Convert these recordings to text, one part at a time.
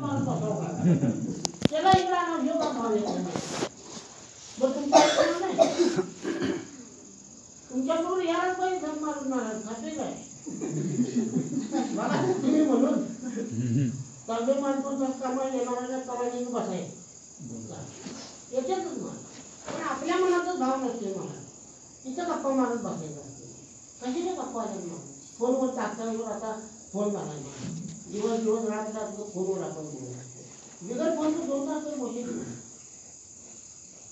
माणूस बसवा त्याला इकडे आणा घेऊ का भाव येतो मग तुमच्या नाही तुमच्याकडून यायला पाहिजे धम मारून मारा खाते काय बघा तुम्ही म्हणून चांगले माणूस कमाई येणाऱ्या कमाई बसाय याच्यातच मला पण आपल्या मनातच भाव नसते मला तिथं गप्पा मारत बसायचं कशी नाही गप्पा आले मग फोनवर टाकता आता फोन झाला दिवस दिवस रात रात फोनवर आपण बोलू बिगर फोनचं 2 तास तरी बसेल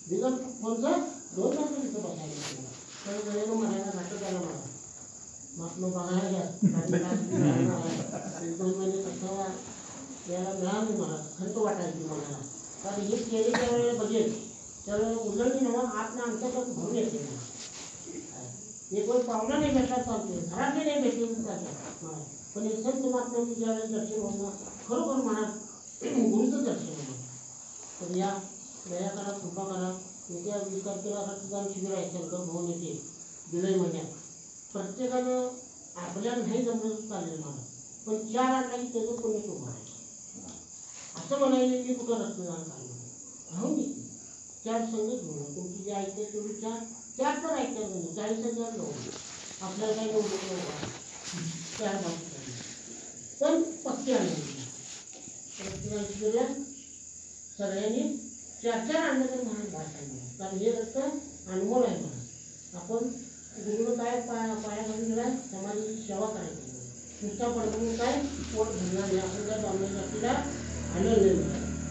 बिगर फोनचं 2 तास तरी तिथं बसायला तर वेळेला म्हणायला नाटक त्याला मला मग बघायला घ्या 1-2 महिने कसं यायला मिळालं मला खंत वाटायची मला कारण हे केले त्यावेळेला बघेल त्यावेळेला उजळणी ना आपण आमच्याकडे भरून येते हे कोण पाहुणा नाही भेटला चालते घरातले नाही भेटले चालते पण हे संत महात्म्यांचं ज्यावेळेस दर्शन होणं खरोखर मनात गुरुचं दर्शन होणं तर या दया करा कृपा करा येत्या 20 तारखेला रक्तदान शिबिर आहे शंकर भवन येते जुलै महिन्यात प्रत्येकानं आपल्याला नाही जमलं चालेल मला पण 4 आणला की त्याचं पुण्य उभं आहे असं म्हणायला की कुठं रक्तदान काढलं राहून दे 4 संघ घेऊन तुमची जी ऐकते तेवढी 4 तर ऐकतात 40,000 लोक आपल्याला काही एवढं 4 बाजू पण पक्के आणले रक्तदान शिबिरात सगळ्यांनी 4 आणलं तर महान भाषा कारण हे रक्त अनमोल आहे मला आपण गुरुनं काय पाया घालून दिला समाजाची सेवा करायची नुसता पडून काय पोट भरणार नाही आपण जर बांधल्या जातीला आनंद नाही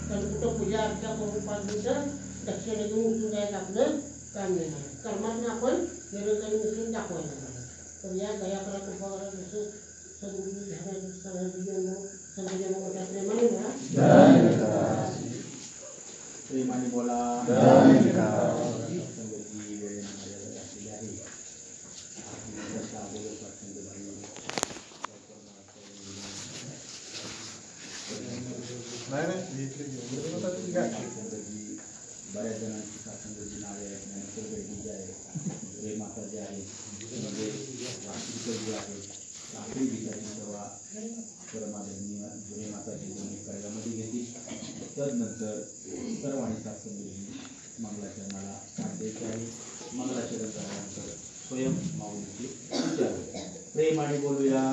तर कुठं पूजा अर्चा करून 5 मिनिटं दक्षिणा घेऊन उठून जायचं आपलं काम नाही कर्मातून आपण निरंकारी उठून दाखवायचं तर या दया करा कृपा करा जसं सद्गुरू झालं सगळ्या मोठ्या प्रेमाने म्हणा प्रेमाने बोला बऱ्याच जणांची शासनाची नावे आहेत ज्ञानेश्वर आहे रे माता जे आहे म्हणजे वास्तविक आहे आखरी दिवसाची सेवा परमादरणीय जुने माताची दोन्ही कार्यामध्ये घेतली तदनंतर सर्वांनी शासनजी मंगलाचरणाला पाठ द्यायचे आहे मंगलाचरण झाल्यानंतर स्वयं माऊलीची पूजा होते प्रेमाने बोलूया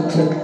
Thank you.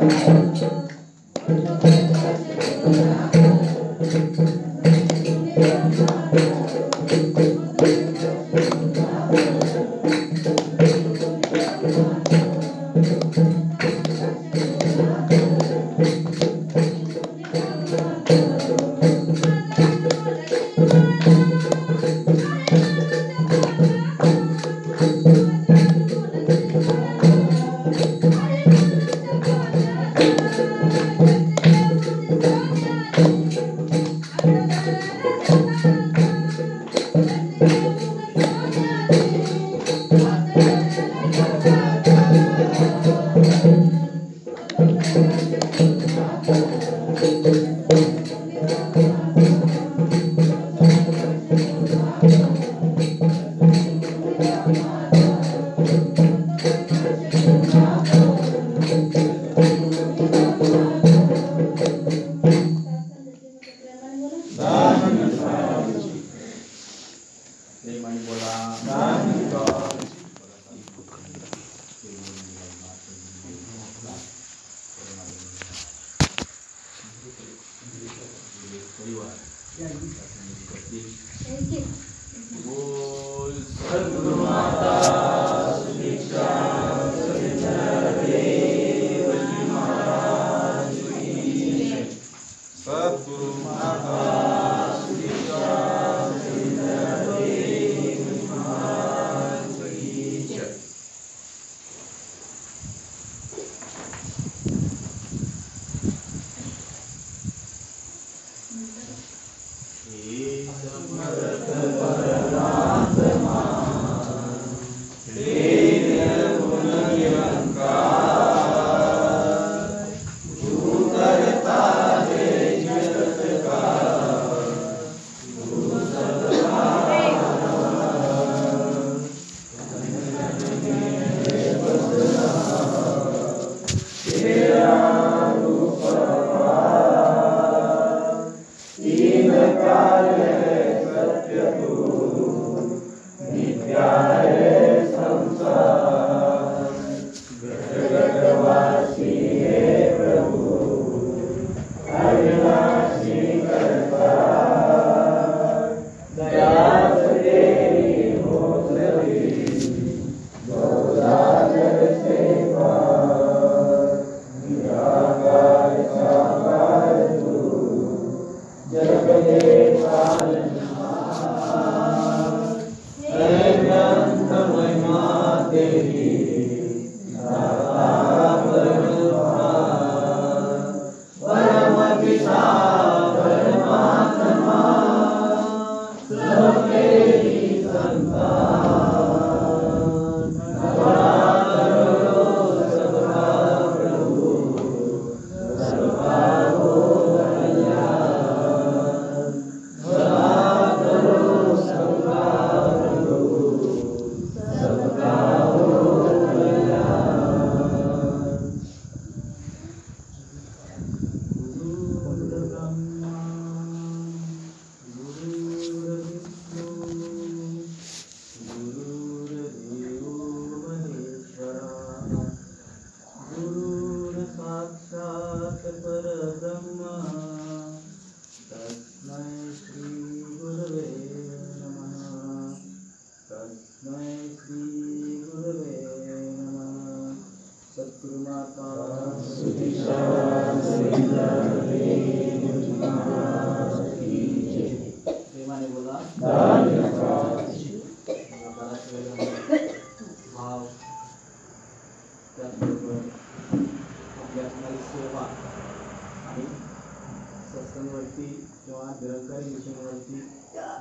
सत्संगवरती किंवा निरंकारी मिशनवरती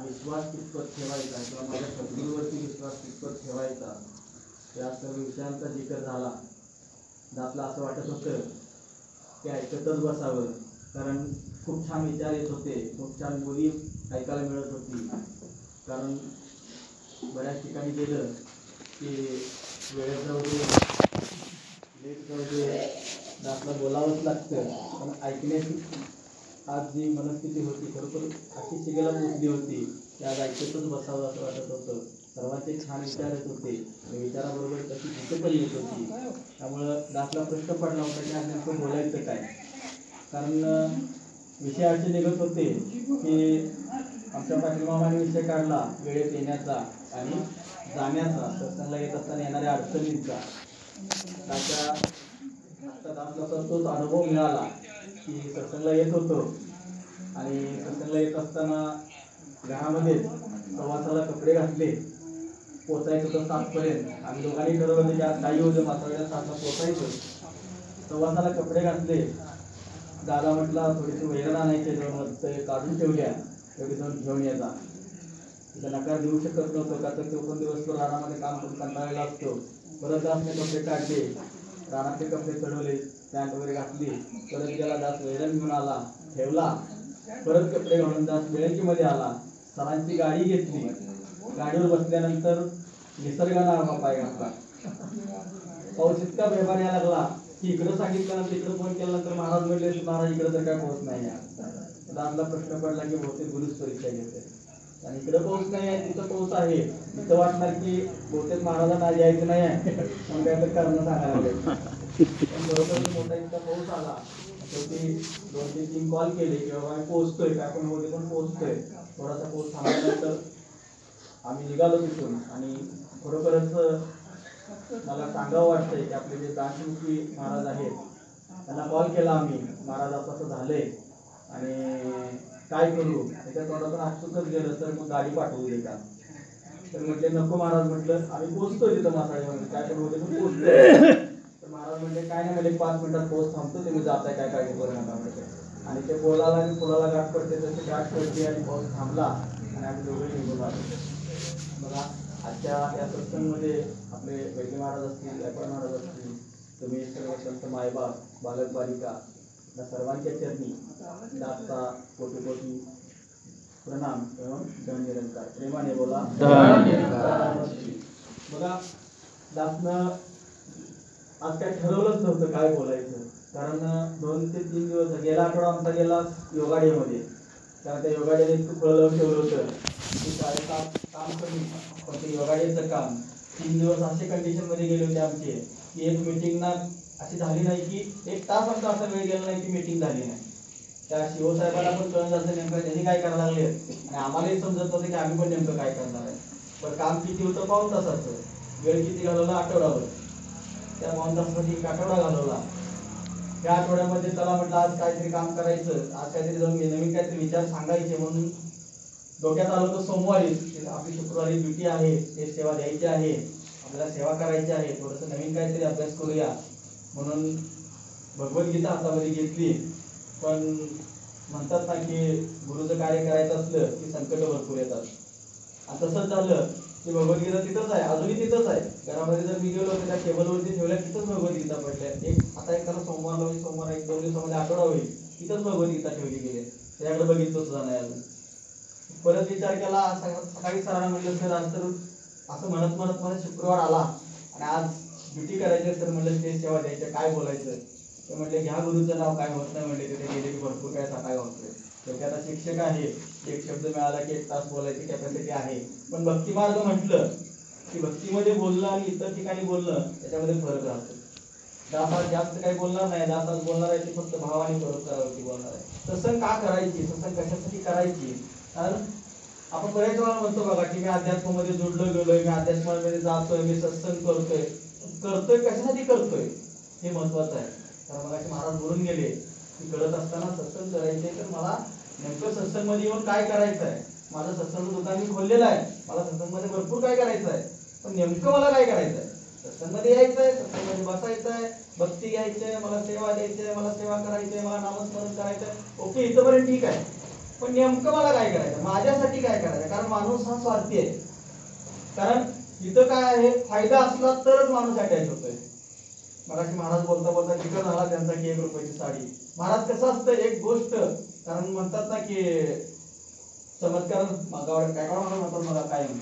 विश्वास कितपत ठेवायचा किंवा माझ्या सद्गुरूवरती विश्वास कितपत ठेवायचा या सर्व विषयांचा जिकर झाला. आपलं असं वाटत होतं की ऐकतच बसावं, कारण खूप छान विचार येत होते, खूप छान बोली ऐकायला मिळत होती. कारण बऱ्याच ठिकाणी गेलं की वेळेत जाऊ दे, लेट जाऊ दे, आपलं बोलावंच लागतं. पण ऐकण्याची आज जी मनस्थिती होती खरोखर अशी शिकेला पोचली होती की आज ऐकतच बसावं असं वाटत होतं. सर्वांचे छान विचार येत होते, विचाराबरोबर तशी भीती पण येत होती. त्यामुळं दासला प्रश्न पडला होता की आज नेमकं बोलायचं काय. कारण विषय असे निघत होते की आमच्या पाटीलमामाने विषय काढला वेळेत येण्याचा आणि जाण्याचा, सत्संगला येत असताना येणाऱ्या अडचणींचा. त्याच्या आता दासला तोच अनुभव मिळाला की सत्संगला येत होतो आणि सत्संगला येत असताना घरामध्ये प्रवासाला कपडे घातले, पोचायचं होतं 7 पर्यंत. आम्ही दोघांनी ठरवलं की आज काही होतं मात्र 7ला पोचायचं. प्रवासाला कपडे घातले, दादा म्हटला थोडीशी वैरण आणायची ते काढून ठेवल्या, एवढी जाऊन घेऊन यायचा. तिथं नकार देऊ शकत नव्हतं का तर तो पण दिवसभर रानामध्ये काम करून कंटाळलेला असतो. परत दासने कपडे काढले, रानातले कपडे चढवले, पॅन्ट वगैरे घातली, परत गेला दास वैरण घेऊन आला, ठेवला, परत कपडे घालून दास बेळंकीमध्ये आला, सरांची गाडी घेतली. गाडीवर बसल्यानंतर निसर्गाला पाय घातला. पाऊस इतका बेभार यायला लागला की इकडं सांगितल्यानंतर इकडं फोन केल्यानंतर महाराज म्हणले महाराज इकडं तर काय पाऊस नाही आहे. दासला प्रश्न पडला की बहुतेक गुरुच परीक्षा घेते आणि इकडं पाऊस नाही आहे, तिथं पाऊस आहे. तिथं वाटणार की बहुतेक महाराजांना आज यायचं नाही आहे, मग काय तर कारण सांगायला लागले. पण बरोबर मोठा इतका पाऊस आला, शेवटी 2-3 कॉल केले की बाबा आम्ही पोहोचतोय, काय पण होते पण पोहोचतोय. थोडासा पाऊस थांबल्यानंतर आम्ही निघालो तिथून. आणि खरोखरच मला सांगावं वाटतंय की आपले जे दानमुखी महाराज आहेत त्यांना कॉल केला आम्ही, महाराज असं असं झालंय आणि काय करू. त्याच्या तोंडातून आपसुकच गेलं तर मग गाडी पाठवू दे का. तर म्हटले नको महाराज, म्हटलं आम्ही पोहोचतोय तिथं मासाळीमध्ये, काय पण होते पण पोहोचतोय. तर महाराज म्हटले काय नाही, म्हणजे 5 मिनिटात पोहोच थांबतो, तुम्ही जाताय काय काळजी करू नका म्हटलं. आणि ते बोलायला आणि फुलाला गाठ पडते तशी गाठ पडली आणि पाऊस थांबला आणि आम्ही दोघे निघून आलो. बघा आजच्या या सत्संगमध्ये आपले वैद्य महाराज असतील, गायकवाड महाराज असतील, तुम्ही सर्व संत मायबाप, बालक बालिका या सर्वांच्या चरणी दासचा कोटी कोटी प्रणाम एवं धन निरंकार. प्रेमाने बोला. बघा दासनं आज काय ठरवलंच नव्हतं काय बोलायचं. कारण 2 ते 3 दिवस गेला आठवडा आमचा गेला योगाडेमध्ये. कारण त्या योगाडेने इतकं फळ लावून ठेवलं होतं की 7.5 काम कमी, पण ते योगाडेचं काम 3 दिवस असे कंडिशनमध्ये गेले होते आमचे की एक मीटिंग ना अशी झाली नाही की 1 तास आमचा असा वेळ गेला नाही की मीटिंग झाली नाही. त्या शिवसाहेबांना पण कळत असं नेमकं त्यांनी काय करायला लागले आणि आम्हालाही समजत नव्हतं की आम्ही पण नेमकं काय करणार आहे. पण काम किती होतं 1 तासाचं, वेळ किती घालवला आठवडाभर. त्या 1 तासासाठी 1 आठवडा घालवला. त्या आठवड्यामध्ये चला म्हटलं आज काहीतरी काम करायचं, आज काहीतरी जाऊन नवीन काहीतरी विचार सांगायचे म्हणून डोक्यात आलं होतं सोमवारी आपली शुक्रवारी ड्युटी आहे, ते सेवा द्यायची आहे. आपल्याला सेवा करायची आहे, थोडंसं नवीन काहीतरी अभ्यास करूया म्हणून भगवद्गीता हातामध्ये घेतली. पण म्हणतात ना की गुरुचं कार्य करायचं असलं की संकट भरपूर येतात. आणि तसंच झालं की भगवद्गीता तिथंच आहे, अजूनही तिथंच आहे. घरामध्ये जर मी गेलो तर त्या टेबलवरती ठेवल्या तिथंच भगवद्गीता पडल्या. आता एक त्याला सोमवार एक 2 दिवसामध्ये आठवडा होईल, तिथंच भगवद्गीता ठेवली गेली. त्याच्याकडे बघितलं सुद्धा नाही अजून. परत विचार केला, सकाळी सरांना म्हटलं सर आज तर असं म्हणत शुक्रवार आला आणि आज ड्युटी करायची सर, म्हणलं स्टेज सेवा द्यायचं, काय बोलायचं. ते म्हटले घ्या गुरुचं नाव, काय होत नाही म्हणले, तिथे गेले की भरपूर काय सकाळी होतोय. शेवटी आता शिक्षक आहे, एक शब्द मिळाला की 1 तास बोलायची कॅपॅसिटी आहे. पण भक्ती मार्ग म्हटलं की भक्तीमध्ये बोलणं आणि इतर ठिकाणी बोलणं त्याच्यामध्ये फरक राहतो. 10 तास जास्त काही बोलणार नाही, 10 तास बोलणार आहे ते फक्त भाव आणि परोपकारावरती बोलणार आहे. सत्संग का करायची, सत्संग कशासाठी करायची. कारण आपण बऱ्याच वेळा म्हणतो बघा की मी अध्यात्मामध्ये जोडलो गेलोय, मी अध्यात्मामध्ये जातोय, मी सत्संग करतोय कशासाठी करतोय हे महत्वाचं आहे. कारण मला महाराज बोलून गेले की करत असताना सत्संग करायचे तर मला नेमकं सत्संग मध्ये येऊन काय करायचं आहे. माझं सत्संग दुकान मी खोललेलं आहे, मला सत्संग मध्ये भरपूर काय करायचं आहे, पण नेमकं मला काय करायचं आहे. सत्संग मध्ये यायचं आहे, सत्संग मध्ये बसायचं आहे, भक्ती घ्यायची आहे, मला सेवा द्यायची आहे, मला सेवा करायची आहे, मला नामस्मरण करायचं आहे. ओके, इथंपर्यंत ठीक आहे. पण नेमकं मला काय करायचं, माझ्यासाठी काय करायचं. कारण माणूस हा स्वार्थी आहे. कारण इथं काय आहे, फायदा असला तरच माणूस अटॅच होतोय. मराठी महाराज बोलता जिकर झाला त्यांचा की 1 रुपयाची साडी. महाराज कसं असतं, एक गोष्ट, कारण म्हणतात ना की चमत्कार काय म्हणतात मला कायम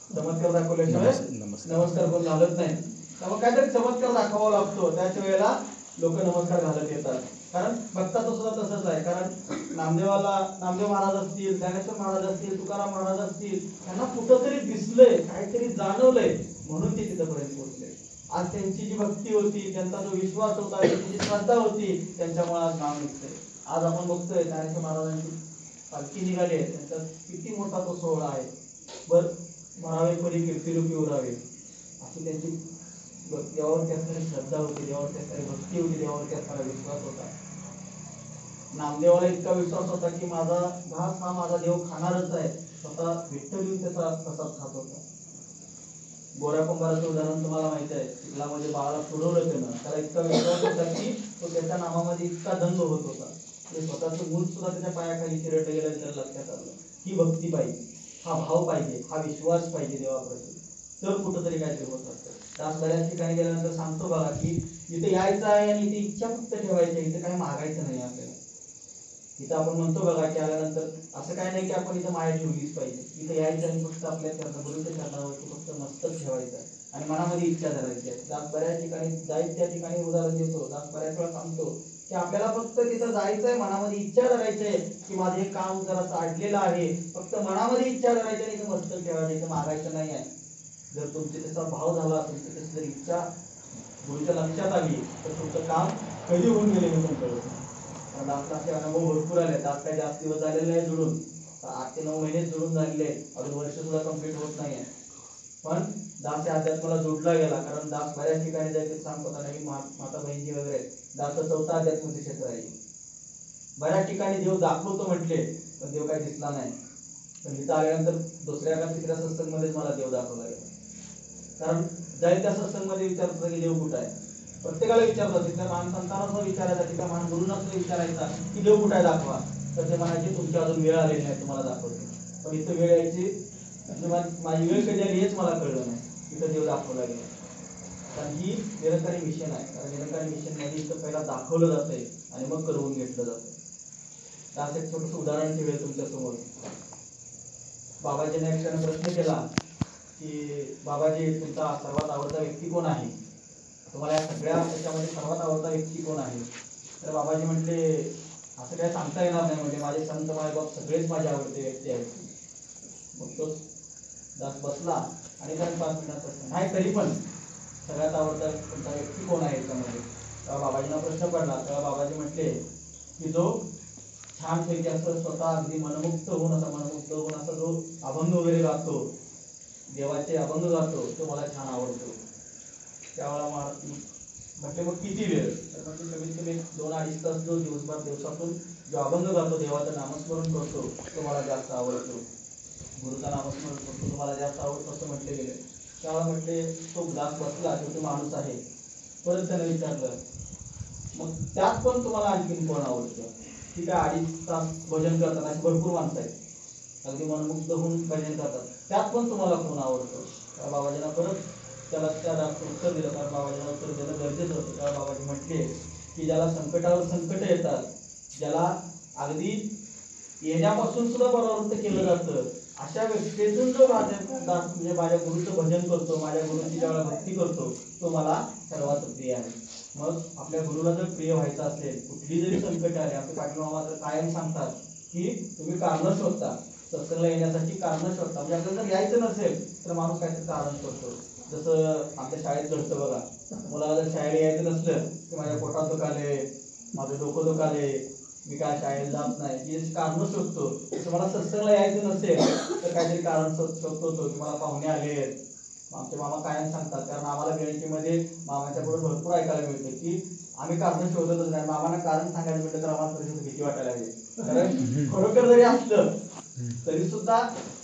चमत्कार दाखवल्याशिवाय नमस्कार कोण घालत नाही. त्यामुळे काहीतरी चमत्कार दाखवावा लागतो, त्याच वेळेला लोक नमस्कार घालत येतात. कारण भक्ताचं सुद्धा तसंच आहे. कारण नामदेव महाराज असतील, ज्ञानेश्वर महाराज असतील, तुकाराम महाराज असतील, त्यांना कुठंतरी दिसलंय, काहीतरी जाणवलंय म्हणून ते तिथपर्यंत पोहोचले. आज त्यांची जी भक्ती होती, त्यांचा जो विश्वास होता, त्यांची जी श्रद्धा होती, त्यांच्यामुळे आज नाव निघतंय. आज आपण बघतोय ज्ञानेश्वर महाराजांची पालखी निघाली आहे, त्यांचा किती मोठा तो सोहळा आहे. बर म्हणावे परी कीर्तिरूपी उरावे, अशी त्यांची देवावरती असणारी श्रद्धा होती, देवावरती असणारी भक्ती होती, देवावरती असणारा विश्वास होता. नामदेवाला इतका विश्वास होता की माझा घास हा माझा देव खाणारच आहे. स्वतः विठ्ठल येऊन त्याचा प्रसाद खात होता. गोऱ्या कुंभाराचं उदाहरण तुम्हाला माहिती आहे. चिखलामध्ये बाळाला सोडवलं त्याला इतका विश्वास होता की तो त्याच्या नामामध्ये इतका दंग होत होता. ते स्वतःचं मूल सुद्धा त्याच्या पायाखाली चिरडलं गेलं. त्याला लक्षात आलं ही भक्ती पाहिजे, हा भाव पाहिजे, हा विश्वास पाहिजे देवाप्रती, तर कुठंतरी काहीतरी होत असतं. दास बऱ्याच ठिकाणी गेल्यानंतर सांगतो बघा की इथे यायचं आहे आणि इथे इच्छा फक्त ठेवायची, इथे काही मागायचं नाही आपल्याला. इथं आपण म्हणतो बघा की आल्यानंतर असं काय नाही की आपण इथं माया ठेवलीच पाहिजे. इथे यायचं आणि फक्त आपल्या गुरुच्या चरणावरती फक्त मस्तक ठेवायचं आणि मनामध्ये इच्छा धरायची आहे. दास बऱ्याच ठिकाणी जाईल त्या ठिकाणी उदाहरण देतो. दास बऱ्याच वेळा सांगतो की आपल्याला फक्त तिथं जायचं आहे, मनामध्ये इच्छा धरायची आहे की माझे काम जरा अडलेलं आहे, फक्त मनामध्ये इच्छा धरायची आणि इथं मस्तक ठेवायचं, इथं मागायचं नाही आहे. जर तुमचे त्याचा भाव झाला, तुमची त्याची जर इच्छा गुरुच्या लक्षात आली तर तुमचं काम कधी होऊन गेले हे पण कळत नाही. दासचे अनुभव भरपूर आले. दास काही जास्त दिवस झालेले नाही जुळून, 8 ते 9 महिने जुळून झालेले, अजून वर्ष सुद्धा कम्प्लीट होत नाहीये. पण दास या अध्यात्माला जोडला गेला. कारण दास बऱ्याच ठिकाणी जायचे सांगतो, नवीन माता बहिणी वगैरे दासचं 4था अध्यात्मिक क्षेत्र आहे. बऱ्याच ठिकाणी देव दाखवतो म्हटले पण देव काही दिसला नाही. पण इथं आल्यानंतर 2ऱ्या का 3ऱ्या सत्संगमध्येच मला देव दाखवला गेला. कारण जाईल त्या सत्संगमध्ये विचारतो की देव कुठं आहे. प्रत्येकाला विचारतात, तिथल्या महान संतांना विचारायचा, तिथल्या महान गुरुंना विचारायचा की देव कुठे दाखवा. तर ते म्हणायचे तुमची अजून वेळ आलेली नाही, तुम्हाला दाखवते. पण इथं वेळ यायची म्हणजे माझी वेळ कधी आली हेच मला कळलं नाही. इथं देव दाखवला गेला. कारण ही निरंकारी मिशन आहे. कारण निरंकारी मिशन मध्ये इथं पहिला दाखवलं जातंय आणि मग करवून घेतलं जातं. त्याचं एक छोटंसं उदाहरण ठेवूया तुमच्या समोर. बाबाजीने एक क्षण प्रश्न केला की बाबाजी तुमचा सर्वात आवडता व्यक्ती कोण आहे, तुम्हाला या सगळ्या त्याच्यामध्ये सर्वात आवडता व्यक्ती कोण आहे. तर बाबाजी म्हटले असं काय सांगता येणार नाही, म्हणजे माझे संत मायबाप सगळेच माझे आवडते व्यक्ती आहेत. मग तो दास बसला आणि त्याने 5 मिनिटात प्रश्न नाही तरी पण सगळ्यात आवडता तुमचा व्यक्ती कोण आहे याच्यामध्ये. तेव्हा बाबाजींना प्रश्न पडला. तेव्हा बाबाजी म्हटले की जो छानपैकी असं स्वतः अगदी मनमुक्त होऊन असा जो अभंग वगैरे गातो, देवाचे अभंग गातो, तो मला छान आवडतो. त्यावेळेला म्हटले मग किती वेळ. तर म्हटलं कमीत कमी 2-2.5 तास जो दिवसातून जो अभंग गातो, देवाचं नामस्मरण करतो, तो मला जास्त आवडतो. गुरुचं नामस्मरण करतो, तो मला जास्त आवडतो असं म्हटले गेले. त्यावेळेला म्हटले तो ग्लास बसला शेवटी माणूस आहे. परत त्याने विचारलं मग त्यात पण तुम्हाला आणखीन कोण आवडतं? ठीक आहे, 2.5 तास भजन करतात अशी भरपूर माणसं आहेत, अगदी मनमुक्त होऊन भजन करतात, त्यात पण तुम्हाला कोण आवडतं? त्या बाबाजींना परत त्याला त्या उत्तर दिलं, कारण बाबाजींना उत्तर देणं गरजेचं होतं. त्या बाबाजी म्हटले की ज्याला संकटावर संकट येतात, ज्याला अगदी येण्यापासून सुद्धा परावृत्त केलं जातं, अशा व्यक्तीतून जो म्हणजे माझ्या गुरुचं भजन करतो, माझ्या गुरुची ज्यावेळेला भक्ती करतो, तो मला सर्वात प्रिय आहे. मग आपल्या गुरुला जर प्रिय व्हायचं असेल, कुठली जरी संकट आली, आपले पाटील मामा तर कायम सांगतात की तुम्ही कारणं शोधता, सत्संगला येण्यासाठी कारणं शोधता. म्हणजे आपल्याला जर यायचं नसेल तर माणूस काहीतरी कारण शोधतो. जसं आमच्या शाळेत घडतं बघा, मुलाला जर शाळेला यायचं नसलं की माझ्या पोटात दुखाले, माझं डोकं दुखाले, मी काय शाळेला जात नाही, ही कारणं शोधतो. तसं मला सत्संगला यायचं नसेल तर काहीतरी कारण शोधतो की मला पाहुणे आले. आमचे मामा कायम सांगतात, कारण आम्हाला मध्ये मामाच्याकडून भरपूर ऐकायला मिळतं की आम्ही कारण शोधतच नाही, मामांना कारण सांगायला मिळतं तर आम्हाला थोडीशी भीती वाटायला लागली. कारण खरोखर जरी असलं तरी सुद्धा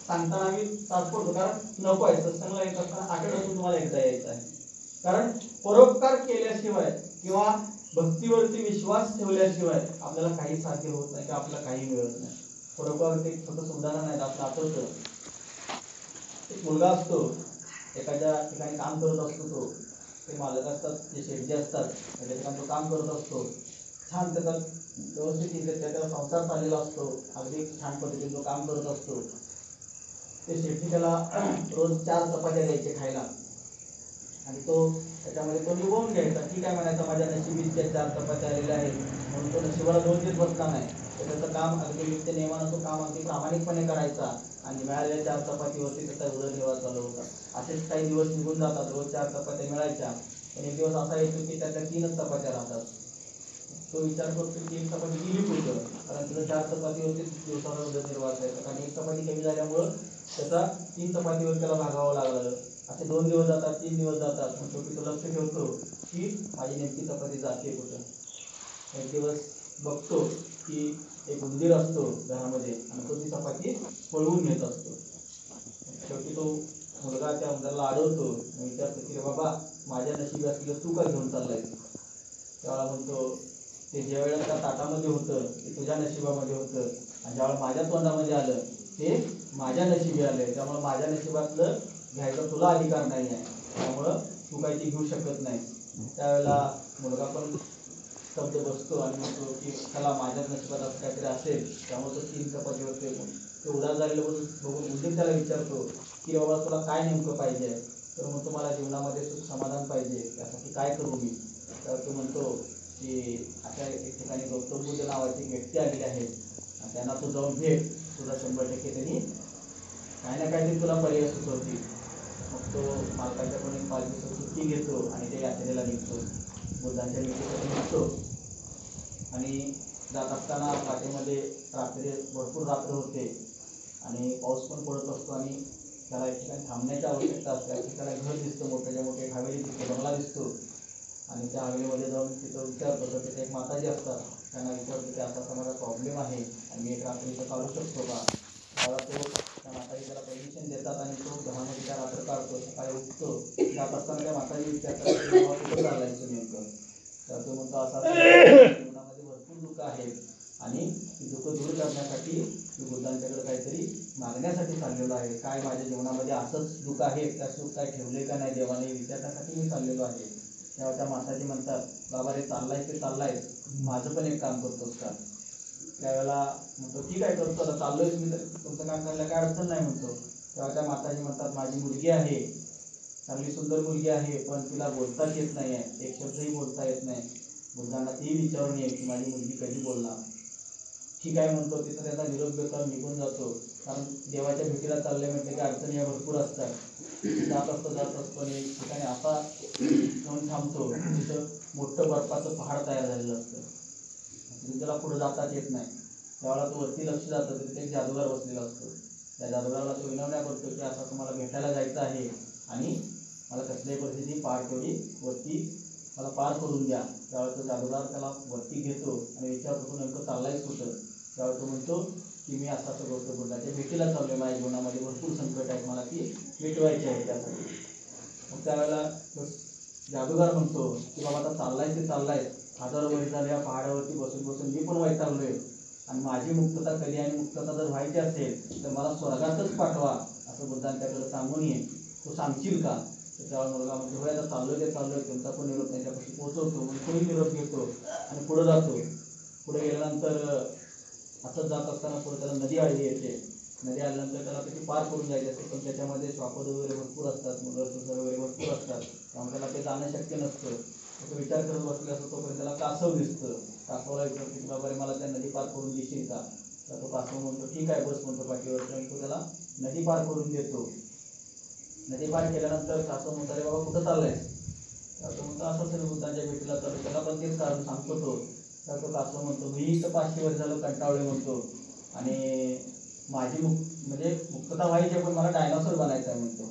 सांगताना आम्ही तास पडतो, कारण नको आहे सत्संगला येत असताना आठवड्यातून तुम्हाला एकदा यायचं आहे. कारण परोपकार केल्याशिवाय किंवा भक्तीवरती विश्वास ठेवल्याशिवाय आपल्याला काही साध्य होत नाही, की आपल्याला काही मिळत नाही. परोपकार एक छोटंसं उदाहरण आहे, आपलं आठवतं. एक मुलगा असतो, एखाद्या ठिकाणी काम करत असतो, तो ते मालक असतात, जे शेटजी असतात, त्या ठिकाणी तो काम करत असतो. छान त्याचा व्यवस्थित त्याचा संसार चाललेला असतो, अगदी छान पद्धतीने तो काम करत असतो. ते शेटजी त्याला रोज 4 चपात्या द्यायचे खायला आणि तो त्याच्यामध्ये तो निवडून घ्यायचा. ठीक आहे म्हणायचा, माझ्या नशिबी 4 चपात्या आलेल्या आहेत म्हणून तो नशिबाला 2 देत बसला नाही. तर त्याचं काम अगदी नित्य नियमानं तो काम अगदी प्रामाणिकपणे करायचा आणि मिळालेल्या 4 चपातीवरती त्याचा उदरनिर्वाह चालू होता. असेच काही दिवस निघून जातात, रोज 4 चपात्या मिळायच्या, पण एक दिवस असा येतो की त्याच्या 3च चपात्या राहतात. तो विचार करतो की एक चपाती गेली कुठं, कारण तुझं 4 चपातीवरती दिवसाला उदरनिर्वाह आहे, कारण एक चपाती कमी झाल्यामुळं त्याचा 3 चपातीवर त्याला भागावं लागलं. असे 2 दिवस जातात, 3 दिवस जातात, पण शेवटी तो लक्ष ठेवतो की माझी नेमकी चपाती जाते कुठं. एक दिवस बघतो की एक उंदीर असतो घरामध्ये आणि तो ती चपाती पळवून घेत असतो. शेवटी तो मुलगा त्या उंदराला अडवतो, विचारतो की रे बाबा, माझ्या नशिबी असलेलं तू का घेऊन चाललाय? त्यावेळेला म्हणतो, ते ज्या वेळेला त्या ताटामध्ये होतं ते तुझ्या नशिबामध्ये होतं आणि ज्यावेळेला माझ्या तोंडामध्ये आलं ते माझ्या नशिबी आलंय, त्यामुळे माझ्या नशिबातलं घ्यायचा तुला अधिकार नाही आहे, त्यामुळं तू काही ते घेऊ शकत नाही. त्यावेळेला मुलगा पण शब्द बसतो आणि म्हणतो की चला माझ्याच नशिबात असं काहीतरी असेल, त्यामुळे तो 3 चपातीवरती ते उदास झालेलं बघून उद्योग त्याला विचारतो की बाबा तुला काय नेमकं पाहिजे? तर म्हणतो मला जीवनामध्ये सुख समाधान पाहिजे, त्यासाठी काय करू मी? तर तो म्हणतो की आता एक ठिकाणी गौतम बुद्ध नावाची व्यक्ती आलेली आहे आणि त्यांना तू जाऊन भेट, तुला 100% त्यांनी काही ना काहीतरी तुला पर्याय सुचवतील. मग तो मालकाच्याकडून एक 5 दिवस सुट्टी घेतो आणि ते यात्रेला निघतो, बुद्धांच्या भेटीसाठी निघतो. आणि जात असताना वाटेमध्ये रात्री भरपूर रात्र होते आणि पाऊस पण पडत असतो आणि त्याला एक ठिकाणी थांबण्याची आवश्यकता असते. त्या ठिकाणी घर दिसतं, मोठ्या मोठे हवेली दिसते, बंगला दिसतो आणि त्या हवेलीमध्ये जाऊन तिथं विचारतो, तर तिथे एक माताजी असतात, त्यांना विचारतो की असा माझा प्रॉब्लेम आहे आणि मी एक रात्री इथं काढू शकतो का? त्याला तो त्या माताजी त्याला परमिशन देतात आणि तो घरामध्ये त्या रात्र काढतो. सकाळी उठतो, जात असताना त्या माताजी विचारतात कुठं चाललाय तुम्ही नेमकं? तर तो म्हणतो असं जीवनामध्ये भरपूर दुःख आहेत आणि ती दुःख दूर करण्यासाठी मी बुद्धांच्याकडे काहीतरी मागण्यासाठी चाललेलो आहे. काय माझ्या जीवनामध्ये असंच दुःख आहे त्या सुख काय ठेवले का नाही देवाने विचारण्यासाठी मी चाललेलो आहे. तेव्हा त्या माताजी म्हणतात, बाबा रे चाललाय ते चाललाय, माझं पण एक काम करतोस का? त्यावेळेला म्हणतो ठीक आहे करतो, आता चाललोय मी, तुमचं काम करायला काय अडचण नाही म्हणतो. तेव्हा त्या माताजी म्हणतात, माझी मुलगी आहे, चांगली सुंदर मुलगी आहे, पण तिला बोलताच येत नाही आहे, एक शब्दही बोलता येत नाही. बुद्धांना ती विचारून ये की माझी मुलगी कधी बोलणार? ठीक आहे म्हणतो, तिथं त्याचा निरोप देतो, निघून जातो. कारण देवाच्या भेटीला चालले म्हटलं की अडचणी या भरपूर असतात. जात असतो आणि एक ठिकाणी असा जाऊन थांबतो, तिथं मोठं बर्फाचं पहाड तयार झालेलं असतं, तिथे त्याला पुढे जाताच येत नाही. त्यावेळेला तो वरती लक्ष जातं, तिथे एक जादूगार बसलेला असतो. त्या जादूगाराला तो विनवण्या करतो की असं तुम्हाला भेटायला जायचं आहे आणि मला कसल्याही परिस्थिती पहाड तेवढी वरती मला पार करून द्या. त्यावेळेला तो जादूगार त्याला वरती घेतो आणि विचारतो तू नेमकं चाललायच कुठं? त्यावेळेला तो म्हणतो की मी असं गौतम बुद्धाच्या भेटीला चाललोय, माझ्या जीवनामध्ये भरपूर संकट आहेत, मला ती मिटवायची आहे त्यासाठी. मग त्यावेळेला तो जादूगार म्हणतो की बाबा आता चाललाय ते चाललाय, हजारो वर्ष झाले या पहाडावरती बसून बसून मी पण वैतागलोय आणि माझी मुक्तता कधी आणि मुक्तता जर व्हायची असेल तर मला स्वर्गातच पाठवा असं बुद्धांनी त्याकडे सांगून ये, तू सांगशील का? त्याच्यावर मुलगा म्हणतो होय आता चाललोय तुमचा पण निरोप त्यांच्यापाशी पोहोचवतो. मग तोही निरोप घेतो आणि पुढे जातो. पुढे गेल्यानंतर असंच जात असताना पुढे त्याला नदी आली येते. नदी आल्यानंतर त्याला त्याची पार करून जायची असते, पण त्याच्यामध्ये श्वापद वगैरे भरपूर असतात, मुलं वगैरे भरपूर असतात, त्यामुळे त्याला ते जाणं शक्य नसतं. तो विचार करत बसले असतो तोपर्यंत त्याला कासव दिसतं. कासवाला विचारतो की बाबा रे मला त्या नदी पार करून देशील का? तर तो कासव म्हणतो ठीक आहे बस म्हणतो पाठीवर. तो त्याला नदी पार करून देतो. नदी पार केल्यानंतर कासव म्हणतो अरे बाबा कुठं चाललाय? तर तो म्हणतो असं असेल बुद्धांच्या भेटीला चालू. त्याला पण तेच कारण सांगतो तो. तर तो कासव म्हणतो मी इथं 500 वर्ष झालं कंटाळले म्हणतो आणि माझी म्हणजे मुक्तता व्हायची पण मला डायनोसॉर बनायचं आहे म्हणतो.